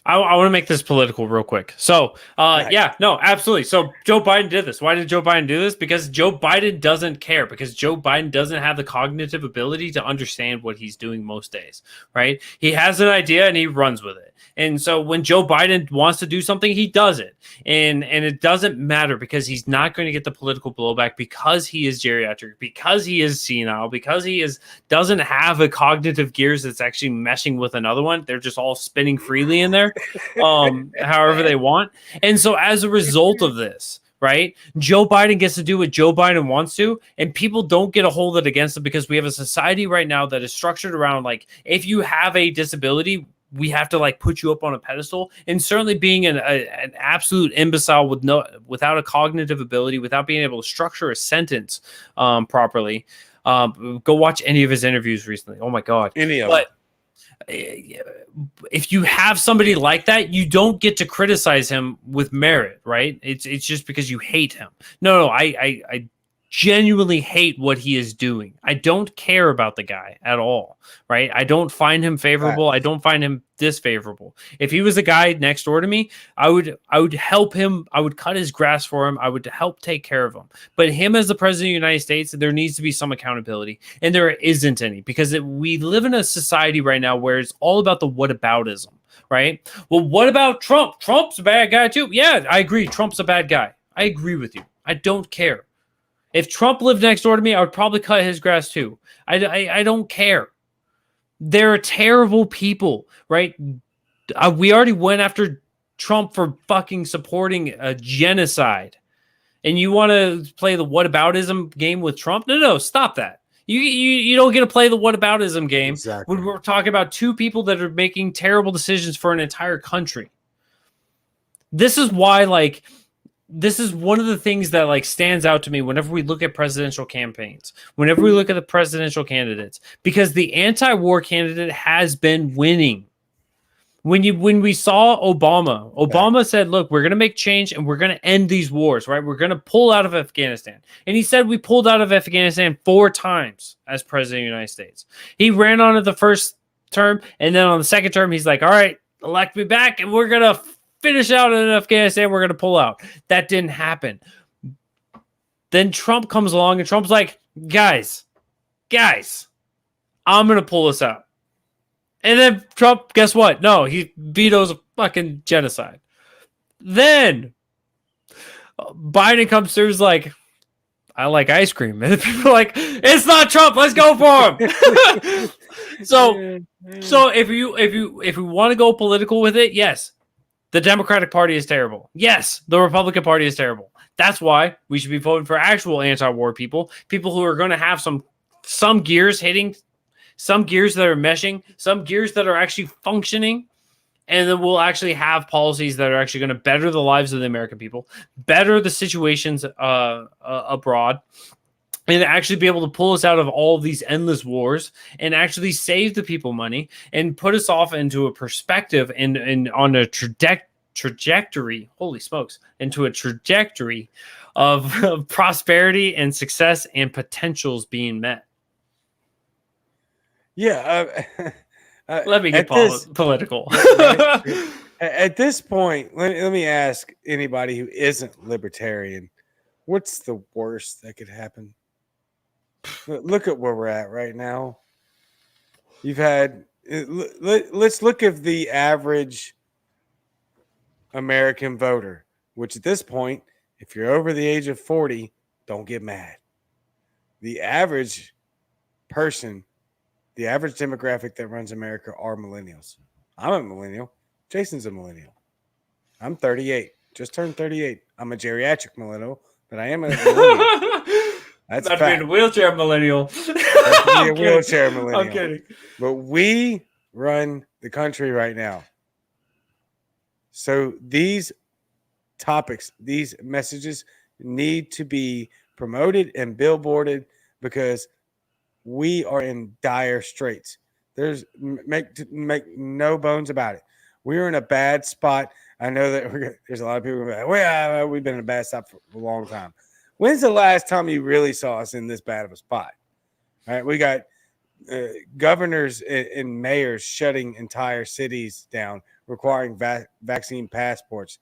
I want to make this political real quick. So, absolutely. So Joe Biden did this. Why did Joe Biden do this? Because Joe Biden doesn't care. Because Joe Biden doesn't have the cognitive ability to understand what he's doing most days, right? He has an idea and he runs with it. And so when Joe Biden wants to do something, he does it. And it doesn't matter, because he's not going to get the political blowback, because he is geriatric, because he is senile, because doesn't have a cognitive gears that's actually meshing with another one. They're just all spinning freely in there, however they want. And so as a result of this, right, Joe Biden gets to do what Joe Biden wants to, and people don't get a hold of it against him, because we have a society right now that is structured around, like, if you have a disability, we have to like put you up on a pedestal. And certainly being an absolute imbecile without a cognitive ability, without being able to structure a sentence properly. Go watch any of his interviews recently. Oh my God. Any of them. If you have somebody like that, you don't get to criticize him with merit, right? It's just because you hate him. No, I genuinely hate what he is doing. I don't care about the guy at all, right? I don't find him favorable. I don't find him disfavorable. If he was a guy next door to me, I would help him. I would cut his grass for him. I would help take care of him. But him as the president of the United States, there needs to be some accountability, and there isn't any, because we live in a society right now where it's all about the whataboutism, right? Well, what about Trump? Trump's a bad guy too. Yeah, I agree. Trump's a bad guy. I agree with you. I don't care. If Trump lived next door to me, I would probably cut his grass too. I don't care. They're terrible people, right? We already went after Trump for fucking supporting a genocide. And you want to play the whataboutism game with Trump? No, stop that. You don't get to play the whataboutism game when we're talking about two people that are making terrible decisions for an entire country. This is why, like, this is one of the things that like stands out to me whenever we look at presidential campaigns, whenever we look at the presidential candidates, because the anti-war candidate has been winning. When we saw Obama said, look, we're going to make change and we're going to end these wars, right? We're going to pull out of Afghanistan. And he said we pulled out of Afghanistan 4 times as president of the United States. He ran on it the first term, and then on the second term, he's like, all right, elect me back, and we're going to finish out in Afghanistan. We're going to pull out. That didn't happen. Then Trump comes along, and Trump's like, guys, I'm going to pull this out. And then Trump, guess what? No, he vetoes a fucking genocide. Then Biden comes through, is like, I like ice cream. And people are like, it's not Trump. Let's go for him. So if we want to go political with it, yes, the Democratic Party is terrible. Yes, the Republican Party is terrible. That's why we should be voting for actual anti-war people who are going to have some gears hitting, some gears that are meshing, some gears that are actually functioning, and then we'll actually have policies that are actually going to better the lives of the American people, better the situations abroad, and actually be able to pull us out of all of these endless wars and actually save the people money and put us off into a perspective and on a trajectory, holy smokes, into a trajectory of prosperity and success and potentials being met. Yeah. Let me get political. At this point, let me ask anybody who isn't libertarian, what's the worst that could happen? Look at where we're at right now. You've had, let's look at the average American voter, which at this point, if you're over the age of 40, don't get mad. The average person, the average demographic that runs America are millennials. I'm a millennial. Jason's a millennial. I'm 38. Just turned 38. I'm a geriatric millennial, but I am a millennial. That's not being a wheelchair millennial. Be a wheelchair millennial. I'm kidding. But we run the country right now. So these topics, these messages need to be promoted and billboarded because we are in dire straits. There's make no bones about it. We're in a bad spot. I know that there's a lot of people who are like, well, we've been in a bad spot for a long time. When's the last time you really saw us in this bad of a spot? All right, we got governors and mayors shutting entire cities down, requiring vaccine passports.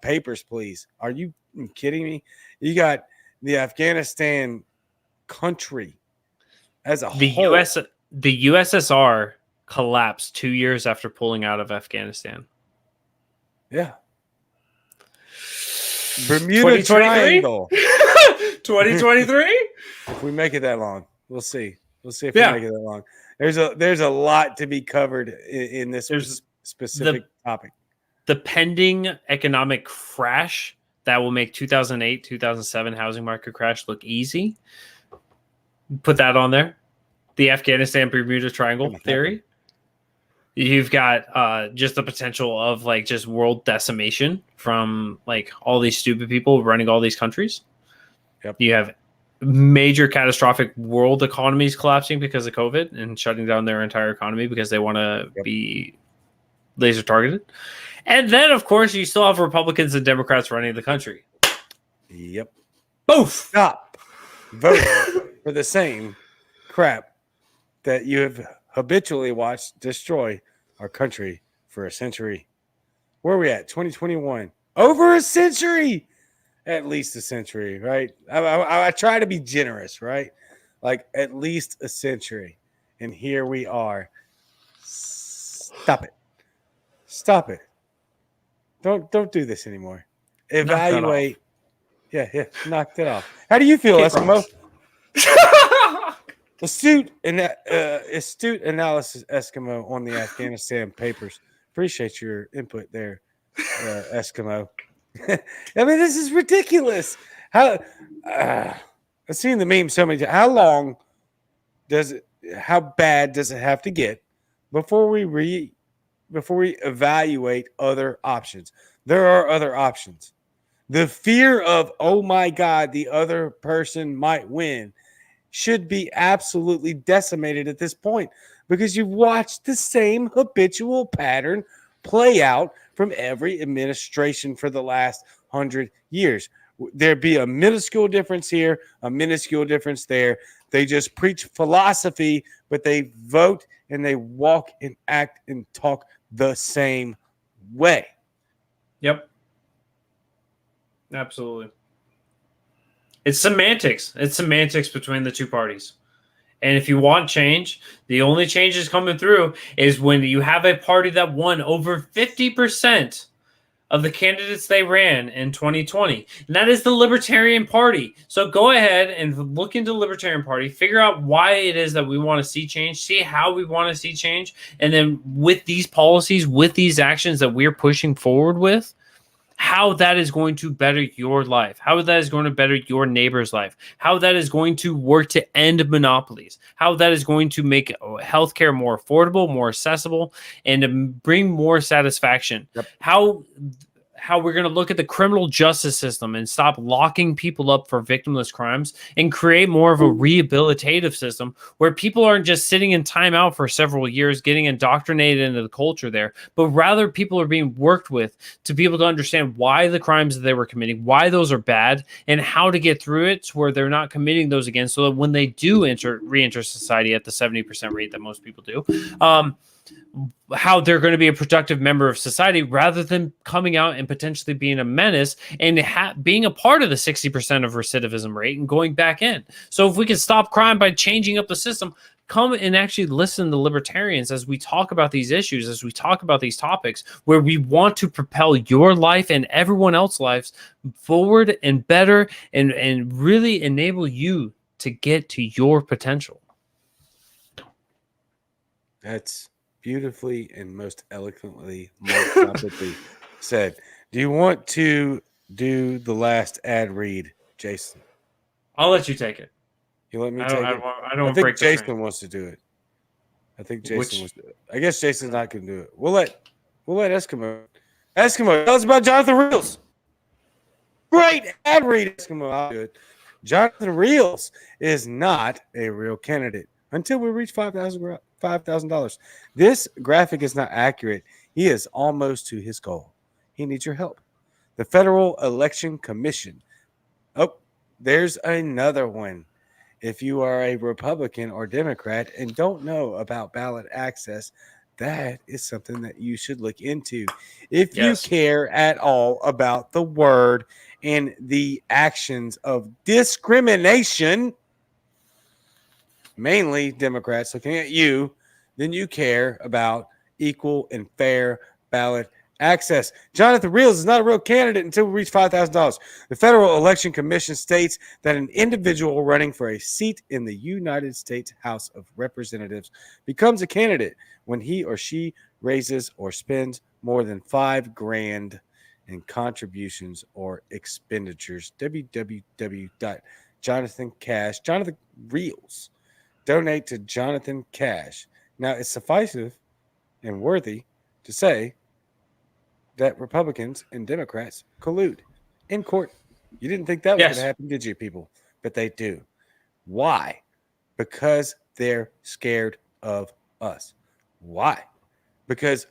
Papers, please. Are you kidding me? You got the Afghanistan country as a whole. The USSR collapsed 2 years after pulling out of Afghanistan. Yeah. Bermuda Triangle. 2023? If we make it that long, we'll see. We'll see if we make it that long. There's a lot to be covered in this specific topic. The pending economic crash that will make 2008, 2007 housing market crash look easy. Put that on there. The Afghanistan Bermuda Triangle theory. You've got just the potential of like just world decimation from like all these stupid people running all these countries. Yep. You have major catastrophic world economies collapsing because of COVID and shutting down their entire economy because they want to be laser targeted. And then, of course, you still have Republicans and Democrats running the country. Yep. Both. Stop voting for the same crap that you have habitually watched destroy our country for a century. Where are we at? 2021. Over a century. At least a century, right? I try to be generous, right? Like at least a century. And here we are. Stop it. Stop it. Don't do this anymore. Evaluate. Yeah, knocked it off. How do you feel, Eskimo? Astute analysis, Eskimo, on the Afghanistan Papers. Appreciate your input there, Eskimo. I mean, this is ridiculous. I've seen the meme so many times. How bad does it have to get before we evaluate other options? There are other options. The fear of, oh my God, the other person might win should be absolutely decimated at this point, because you've watched the same habitual pattern play out from every administration for the last 100 years. There'd be a minuscule difference here, a minuscule difference there. They just preach philosophy, but they vote and they walk and act and talk the same way. Yep. Absolutely. It's semantics. It's semantics between the two parties. And if you want change, the only change is coming through is when you have a party that won over 50% of the candidates they ran in 2020. And that is the Libertarian Party. So go ahead and look into the Libertarian Party, figure out why it is that we want to see change, see how we want to see change. And then with these policies, with these actions that we're pushing forward with, how that is going to better your life, how that is going to better your neighbor's life, how that is going to work to end monopolies, how that is going to make healthcare more affordable, more accessible, and to bring more satisfaction. Yep. How we're going to look at the criminal justice system and stop locking people up for victimless crimes and create more of a rehabilitative system where people aren't just sitting in timeout for several years getting indoctrinated into the culture there, but rather people are being worked with to be able to understand why the crimes that they were committing, why those are bad, and how to get through it to where they're not committing those again, so that when they do re-enter society at the 70% rate that most people do, how they're going to be a productive member of society rather than coming out and potentially being a menace and being a part of the 60% of recidivism rate and going back in. So if we can stop crime by changing up the system, come and actually listen to libertarians as we talk about these issues, as we talk about these topics, where we want to propel your life and everyone else's lives forward and better and really enable you to get to your potential. That's beautifully and most eloquently, most topically said. Do you want to do the last ad read, Jason? I'll let you take it. You let me take it? I don't think break the Jason train. wants to do it. I think Jason wants to do it. I guess Jason's not going to do it. We'll let Eskimo. Eskimo, tell us about Jonathan Reels. Great ad read, Eskimo. I'll do it. Jonathan Reels is not a real candidate until we reach $5,000. This graphic is not accurate. He is almost to his goal. He needs your help. The Federal Election Commission. Oh, there's another one. If you are a Republican or Democrat and don't know about ballot access, that is something that you should look into. If you care at all about the word and the actions of discrimination, mainly Democrats looking at you, then you care about equal and fair ballot access. Jonathan Reels is not a real candidate until we reach $5,000. The Federal Election Commission states that an individual running for a seat in the United States House of Representatives becomes a candidate when he or she raises or spends more than $5,000 in contributions or expenditures. www.jonathancash. Jonathan Reels. Donate to Jonathan Cash. Now, it's sufficient and worthy to say that Republicans and Democrats collude in court. You didn't think that was going to happen, did you, people? But they do. Why? Because they're scared of us. Why? Because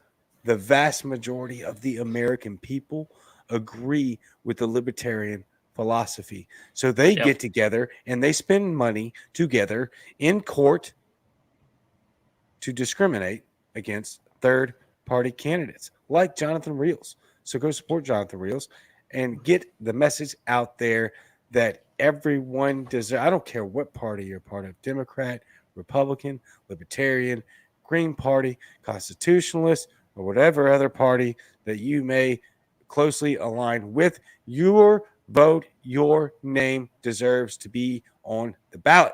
the vast majority of the American people agree with the libertarian philosophy. So they get together and they spend money together in court to discriminate against third-party candidates like Jonathan Reels. So go support Jonathan Reels and get the message out there that everyone deserves. I don't care what party you're part of, Democrat, Republican, Libertarian, Green Party, Constitutionalist, or whatever other party that you may closely align with. Your vote, your name deserves to be on the ballot.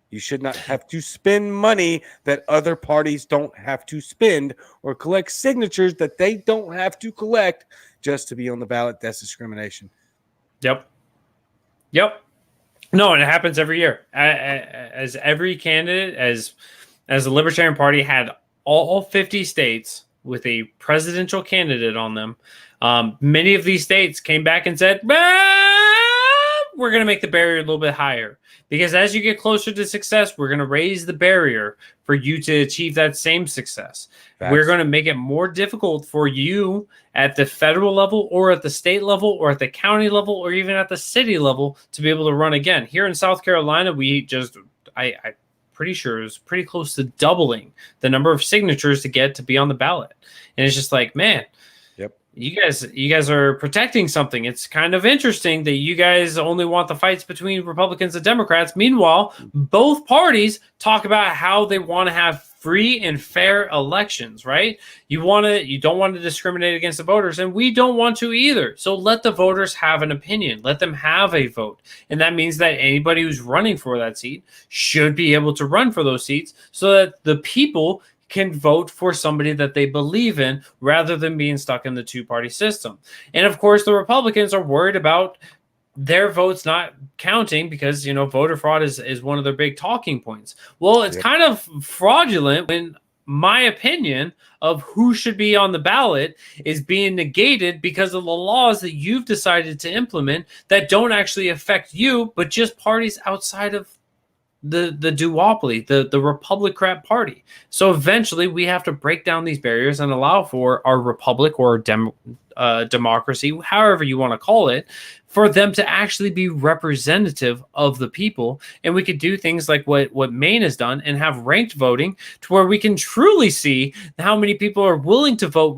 You should not have to spend money that other parties don't have to spend or collect signatures that they don't have to collect just to be on the ballot. That's discrimination. Yep. No, and it happens every year. As every candidate, as the Libertarian Party had all 50 states with a presidential candidate on them, Many of these states came back and said, we're going to make the barrier a little bit higher because as you get closer to success, we're going to raise the barrier for you to achieve that same success. Facts. We're going to make it more difficult for you at the federal level or at the state level or at the county level or even at the city level to be able to run again. Here in South Carolina, I'm pretty sure it was pretty close to doubling the number of signatures to get to be on the ballot. And it's just like, man, you guys are protecting something. It's kind of interesting that you guys only want the fights between Republicans and Democrats. Meanwhile, both parties talk about how they want to have free and fair elections, right? You don't want to discriminate against the voters, and we don't want to either. So let the voters have an opinion. Let them have a vote. And that means that anybody who's running for that seat should be able to run for those seats so that the people can vote for somebody that they believe in rather than being stuck in the two-party system. And of course, the Republicans are worried about their votes not counting because, voter fraud is one of their big talking points. Well, it's kind of fraudulent when my opinion of who should be on the ballot is being negated because of the laws that you've decided to implement that don't actually affect you, but just parties outside of the duopoly, the Republican Party. So eventually we have to break down these barriers and allow for our republic or democracy, however you want to call it, for them to actually be representative of the people. And we could do things like what Maine has done and have ranked voting to where we can truly see how many people are willing to vote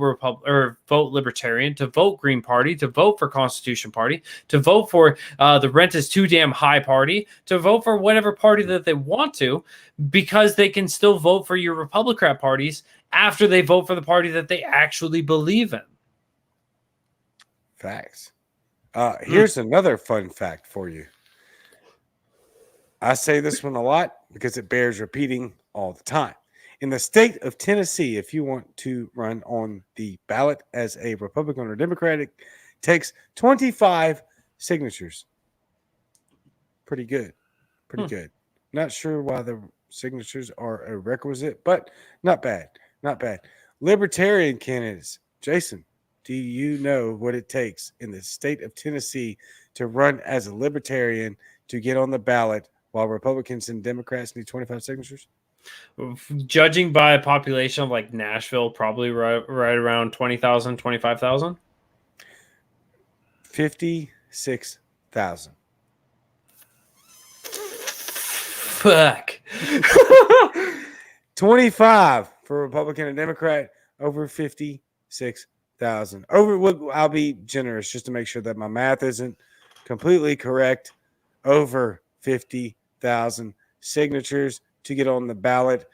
vote Libertarian, to vote Green Party, to vote for Constitution Party, to vote for the rent is too damn high party, to vote for whatever party that they want to, because they can still vote for your Republican parties after they vote for the party that they actually believe in. Facts. Here's another fun fact for you. I say this one a lot because it bears repeating all the time. In the state of Tennessee, if you want to run on the ballot as a Republican or Democratic, takes 25 signatures. Pretty good. Pretty good. Not sure why the signatures are a requisite, but not bad. Not bad. Libertarian candidates. Jason, do you know what it takes in the state of Tennessee to run as a Libertarian to get on the ballot while Republicans and Democrats need 25 signatures? Judging by a population of like Nashville, probably right around 20,000, 25,000? 56,000. Fuck. 25 for Republican and Democrat, over 56,000. I'll be generous just to make sure that my math isn't completely correct. Over 50,000 signatures to get on the ballot.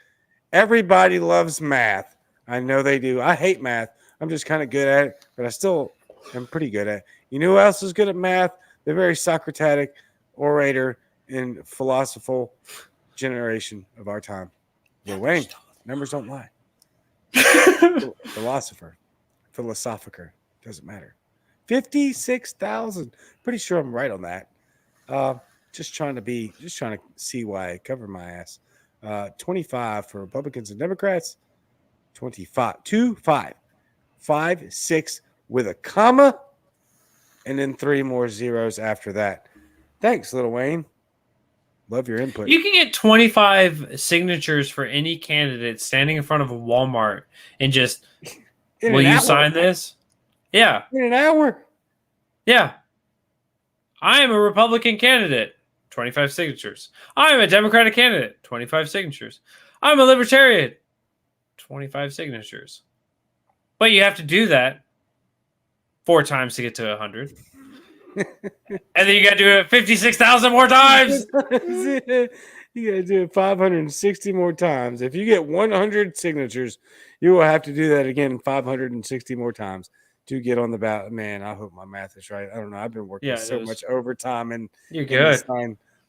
Everybody loves math. I know they do. I hate math. I'm just kind of good at it, but I still am pretty good at it. You know who else is good at math? The very Socratic orator and philosophical generation of our time. Lil Wayne. Numbers don't lie. Philosophicer. Doesn't matter. 56,000. Pretty sure I'm right on that. Just trying to see why I cover my ass. 25 for Republicans and Democrats. 25. 2-5. 5-6 with a comma. And then 3 more zeros after that. Thanks, Lil Wayne. Love your input. You can get 25 signatures for any candidate standing in front of a Walmart and just, will you sign this? Yeah. In an hour? Yeah. I am a Republican candidate. 25 signatures. I am a Democratic candidate. 25 signatures. I'm a Libertarian. 25 signatures. But you have to do that 4 times to get to 100. And then you got to do it 56,000 more times. You got to do it 560 more times. If you get 100 signatures, you will have to do that again 560 more times to get on the ballot. Man, I hope my math is right. I don't know. I've been working so much overtime and you're good.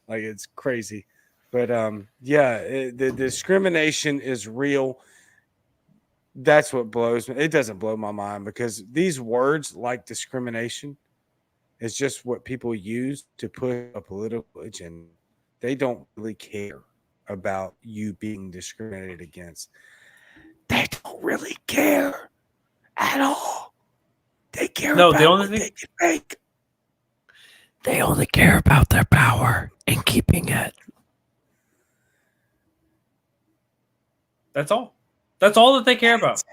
Like it's crazy. But the discrimination is real. That's what blows me. It doesn't blow my mind because these words like discrimination is just what people use to put a political agenda. They don't really care about you being discriminated against. They don't really care at all. They care about what they can make. They only care about their power and keeping it. That's all. That's all that they care about.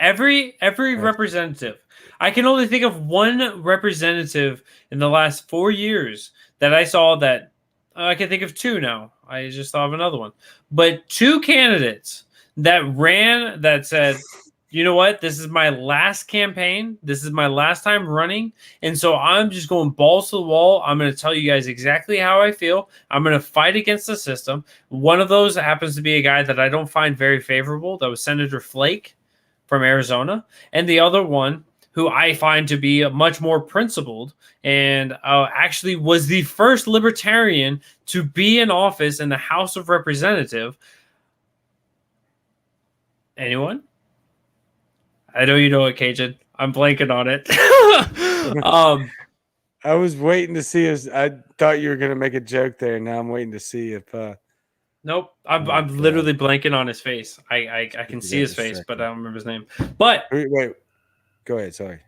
Every representative. I can only think of one representative in the last 4 years that I saw that I can think of two now. I just thought of another one. But two candidates that ran that said, you know what? This is my last campaign. This is my last time running. And so I'm just going balls to the wall. I'm going to tell you guys exactly how I feel. I'm going to fight against the system. One of those happens to be a guy that I don't find very favorable. That was Senator Flake from Arizona. And the other one, who I find to be much more principled and actually was the first libertarian to be in office in the House of Representatives. Anyone? I know you know it, Cajun. I'm blanking on it. I was waiting to see if I thought you were going to make a joke there. Now I'm waiting to see if. Nope, I'm literally blanking on his face. I can see his face, but I don't remember his name. But wait, go ahead. Sorry.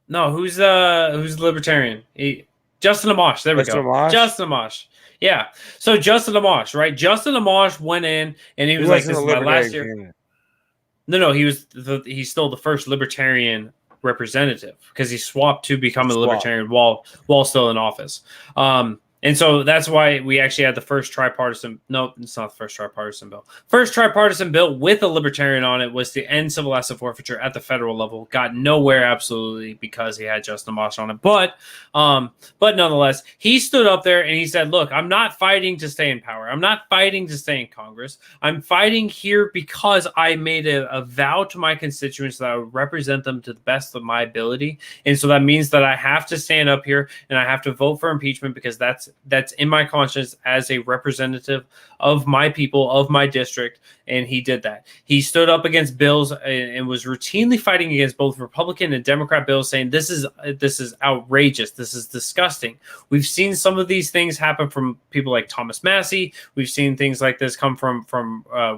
No, who's libertarian? Justin Amash. There we go. Amash? Justin Amash. Yeah. So Justin Amash, right? Justin Amash went in and he was like, "This is my last year." Candidate. No, he's still the first libertarian representative because he swapped to become a libertarian while still in office. And so that's why we actually had the first tripartisan. No, it's not the first tripartisan bill. First tripartisan bill with a libertarian on it was to end civil asset forfeiture at the federal level. Got nowhere absolutely because he had Justin Amash on it. But nonetheless, he stood up there and he said, "Look, I'm not fighting to stay in power. I'm not fighting to stay in Congress. I'm fighting here because I made a vow to my constituents that I would represent them to the best of my ability. And so that means that I have to stand up here and I have to vote for impeachment because that's in my conscience as a representative of my people, of my district." And he did that. He stood up against bills and was routinely fighting against both Republican and Democrat bills, saying this is outrageous. This is disgusting. We've seen some of these things happen from people like Thomas Massey. We've seen things like this come from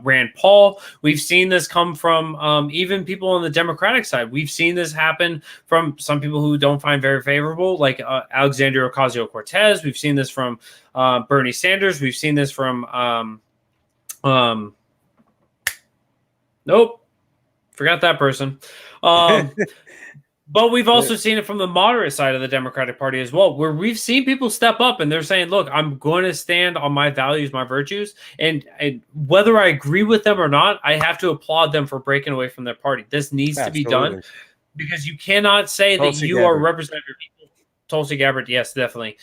Rand Paul. We've seen this come from even people on the Democratic side. We've seen this happen from some people who don't find very favorable, like Alexandria Ocasio-Cortez. We've seen this from Bernie Sanders. We've seen this from nope, forgot that person. But we've also seen it from the moderate side of the Democratic Party as well, where we've seen people step up and they're saying, "Look, I'm going to stand on my values, my virtues, and whether I agree with them or not, I have to applaud them for breaking away from their party. This needs to be done because you cannot say that you are representative people." Tulsi Gabbard, yes, definitely.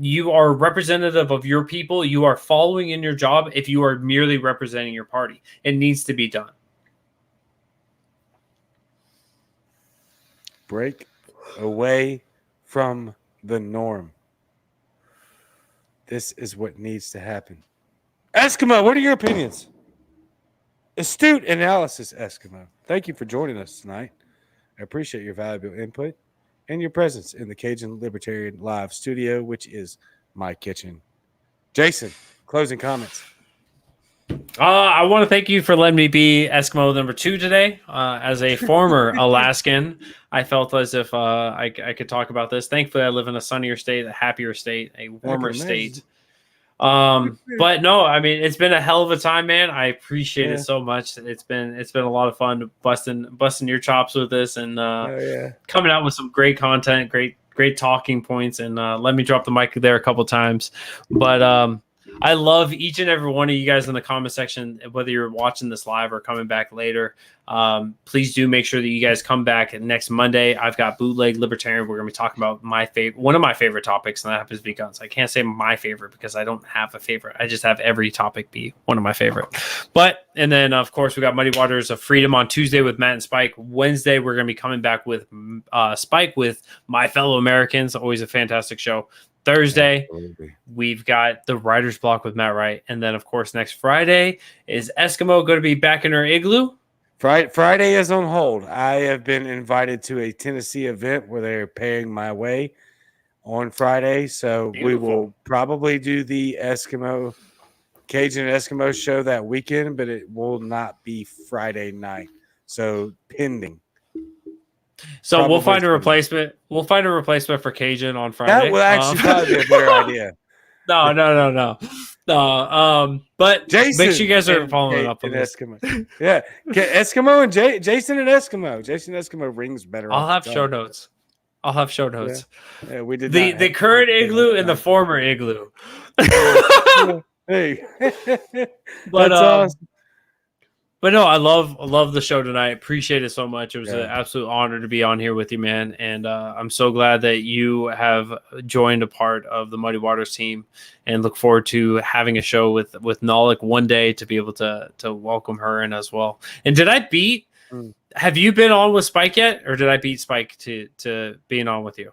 You are representative of your people. You are following in your job if you are merely representing your party. It needs to be done. Break away from the norm. This is what needs to happen. Eskimo, what are your opinions? Astute analysis, Eskimo. Thank you for joining us tonight. I appreciate your valuable input and your presence in the Cajun Libertarian Live studio, which is my kitchen. Jason, closing comments. I want to thank you for letting me be Eskimo number 2 today. As a former Alaskan, I felt as if I could talk about this. Thankfully, I live in a sunnier state, a happier state, a warmer state. But no, I mean, it's been a hell of a time, man. I appreciate it so much. It's been a lot of fun busting your chops with this and coming out with some great content, great talking points, and let me drop the mic there a couple times. But I love each and every one of you guys in the comment section, whether you're watching this live or coming back later. Please do make sure that you guys come back next Monday. I've got Bootleg Libertarian. We're going to be talking about one of my favorite topics, and that happens to be guns. I can't say my favorite because I don't have a favorite. I just have every topic be one of my favorite. And then, of course, we got Muddy Waters of Freedom on Tuesday with Matt and Spike. Wednesday, we're going to be coming back with Spike with My Fellow Americans. Always a fantastic show. Thursday, we've got the Writer's Block with Matt Wright. And then, of course, next Friday is Eskimo going to be back in her igloo. Friday is on hold. I have been invited to a Tennessee event where they're paying my way on Friday. So we will probably do the Cajun Eskimo show that weekend, but it will not be Friday night. So pending. So Probably we'll find a pending. replacement. We'll find a replacement for Cajun on Friday. That would actually probably be a better idea. No. But Jason, make sure you guys are following up on this. Eskimo. Yeah, Eskimo and Jason and Eskimo. Jason Eskimo rings better. I'll have show notes. Yeah, we did the current igloo and the former igloo. Hey, but that's awesome. But no, I love the show tonight. Appreciate it so much. It was an absolute honor to be on here with you, man. And I'm so glad that you have joined a part of the Muddy Waters team, and look forward to having a show with Nolik one day to be able to welcome her in as well. And did I beat? Have you been on with Spike yet, or did I beat Spike to being on with you?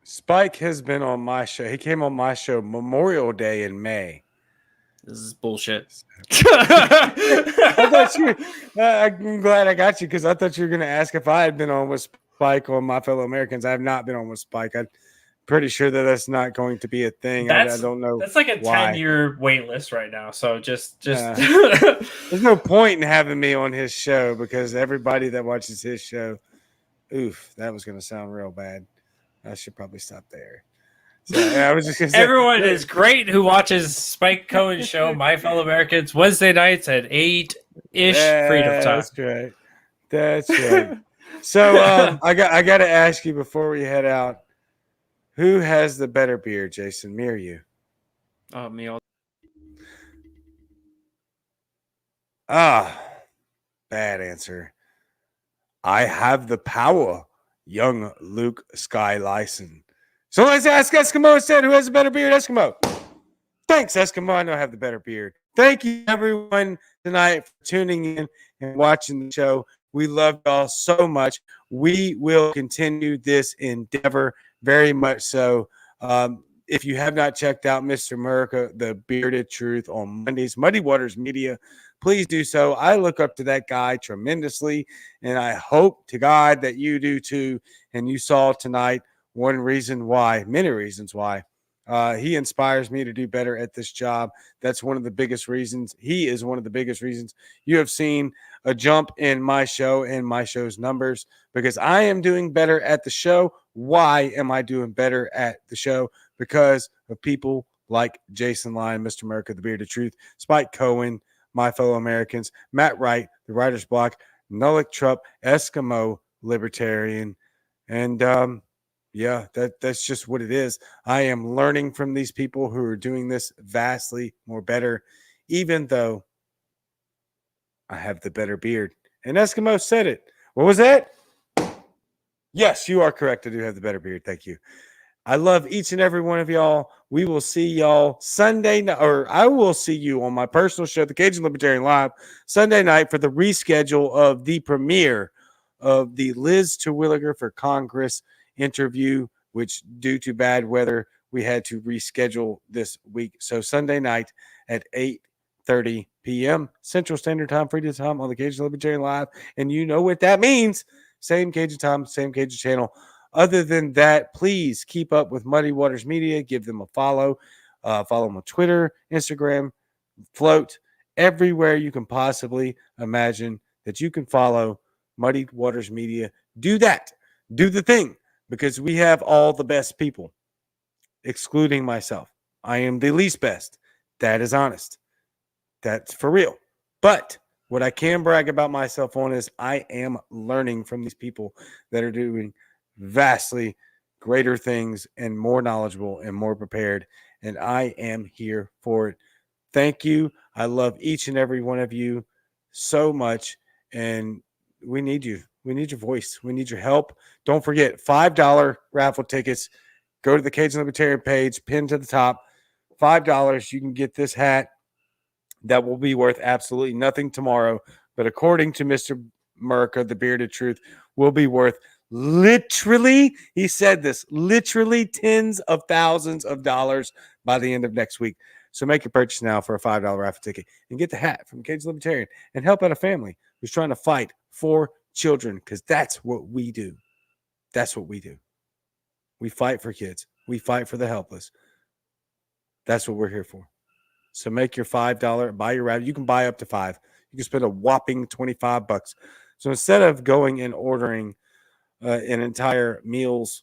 Spike has been on my show. He came on my show Memorial Day in May. This is bullshit. I thought you. I'm glad I got you, because I thought you were going to ask if I had been on with Spike on My Fellow Americans. I have not been on with Spike. I'm pretty sure that that's not going to be a thing. I don't know. That's like a 10-year wait list right now. So just there's no point in having me on his show, because everybody that watches his show, that was going to sound real bad. I should probably stop there. So, I was just gonna say, everyone is great who watches Spike Cohen's show, My Fellow Americans, Wednesday nights at 8-ish Freedom Time. That's right. So I got to ask you before we head out, who has the better beard, Jason? Me or you? Oh, me all. Bad answer. I have the power, young Luke Skylyson. So let's ask Eskimo instead. Who has a better beard? Eskimo. Thanks, Eskimo. I know I have the better beard. Thank you, everyone, tonight for tuning in and watching the show. We love y'all so much. We will continue this endeavor very much so. If you have not checked out Mr. America, The Bearded Truth on Mondays, Muddy Waters Media, please do so. I look up to that guy tremendously, and I hope to God that you do too. And you saw tonight one reason why, many reasons why, he inspires me to do better at this job. That's one of the biggest reasons. He is one of the biggest reasons you have seen a jump in my show and my show's numbers, because I am doing better at the show. Why am I doing better at the show? Because of people like Jason Lyon, Mr. America, The Bearded Truth, Spike Cohen, My Fellow Americans, Matt Wright, The Writer's Block, Nolik Trupp, Eskimo Libertarian, and that's just what it is. I am learning from these people who are doing this vastly more better, even though I have the better beard. And Eskimo said it. What was that? Yes, you are correct. I do have the better beard. Thank you. I love each and every one of y'all. We will see y'all Sunday night, or I will see you on my personal show, The Cajun Libertarian Live, Sunday night for the reschedule of the premiere of the Liz Terwilliger for Congress interview, which due to bad weather, we had to reschedule this week. So Sunday night at 8:30 p.m. Central Standard Time, Freedom Time on the Cajun Libertarian Live. And you know what that means. Same Cajun time, same Cajun channel. Other than that, please keep up with Muddy Waters Media. Give them a follow. Follow them on Twitter, Instagram, Float, everywhere you can possibly imagine that you can follow Muddy Waters Media. Do that. Do the thing, because we have all the best people, excluding myself. I am the least best. That is honest. That's for real. But what I can brag about myself on is I am learning from these people that are doing vastly greater things and more knowledgeable and more prepared. And I am here for it. Thank you. I love each and every one of you so much. And we need you. We need your voice. We need your help. Don't forget, $5 raffle tickets. Go to the Cajun Libertarian page, pinned to the top. $5. You can get this hat that will be worth absolutely nothing tomorrow. But according to Mr. America, The Bearded Truth, will be worth literally, he said this, literally tens of thousands of dollars by the end of next week. So make your purchase now for a $5 raffle ticket and get the hat from Cajun Libertarian and help out a family who's trying to fight for children, because that's what we do. That's what we do. We fight for kids. We fight for the helpless. That's what we're here for. So make your $5, buy your raffle. You can buy up to $5. You can spend a whopping $25. So instead of going and ordering an entire meal's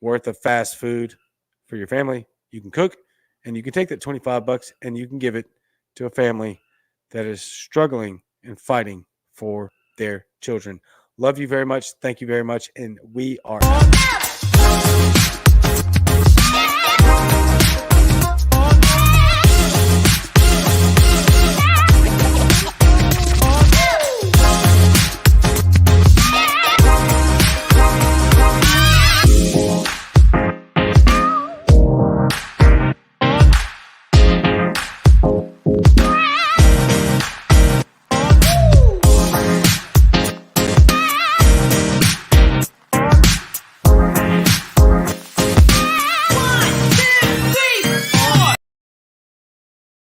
worth of fast food for your family, you can cook, and you can take that $25 and you can give it to a family that is struggling and fighting for their children. Love you very much. Thank you very much. And we are out.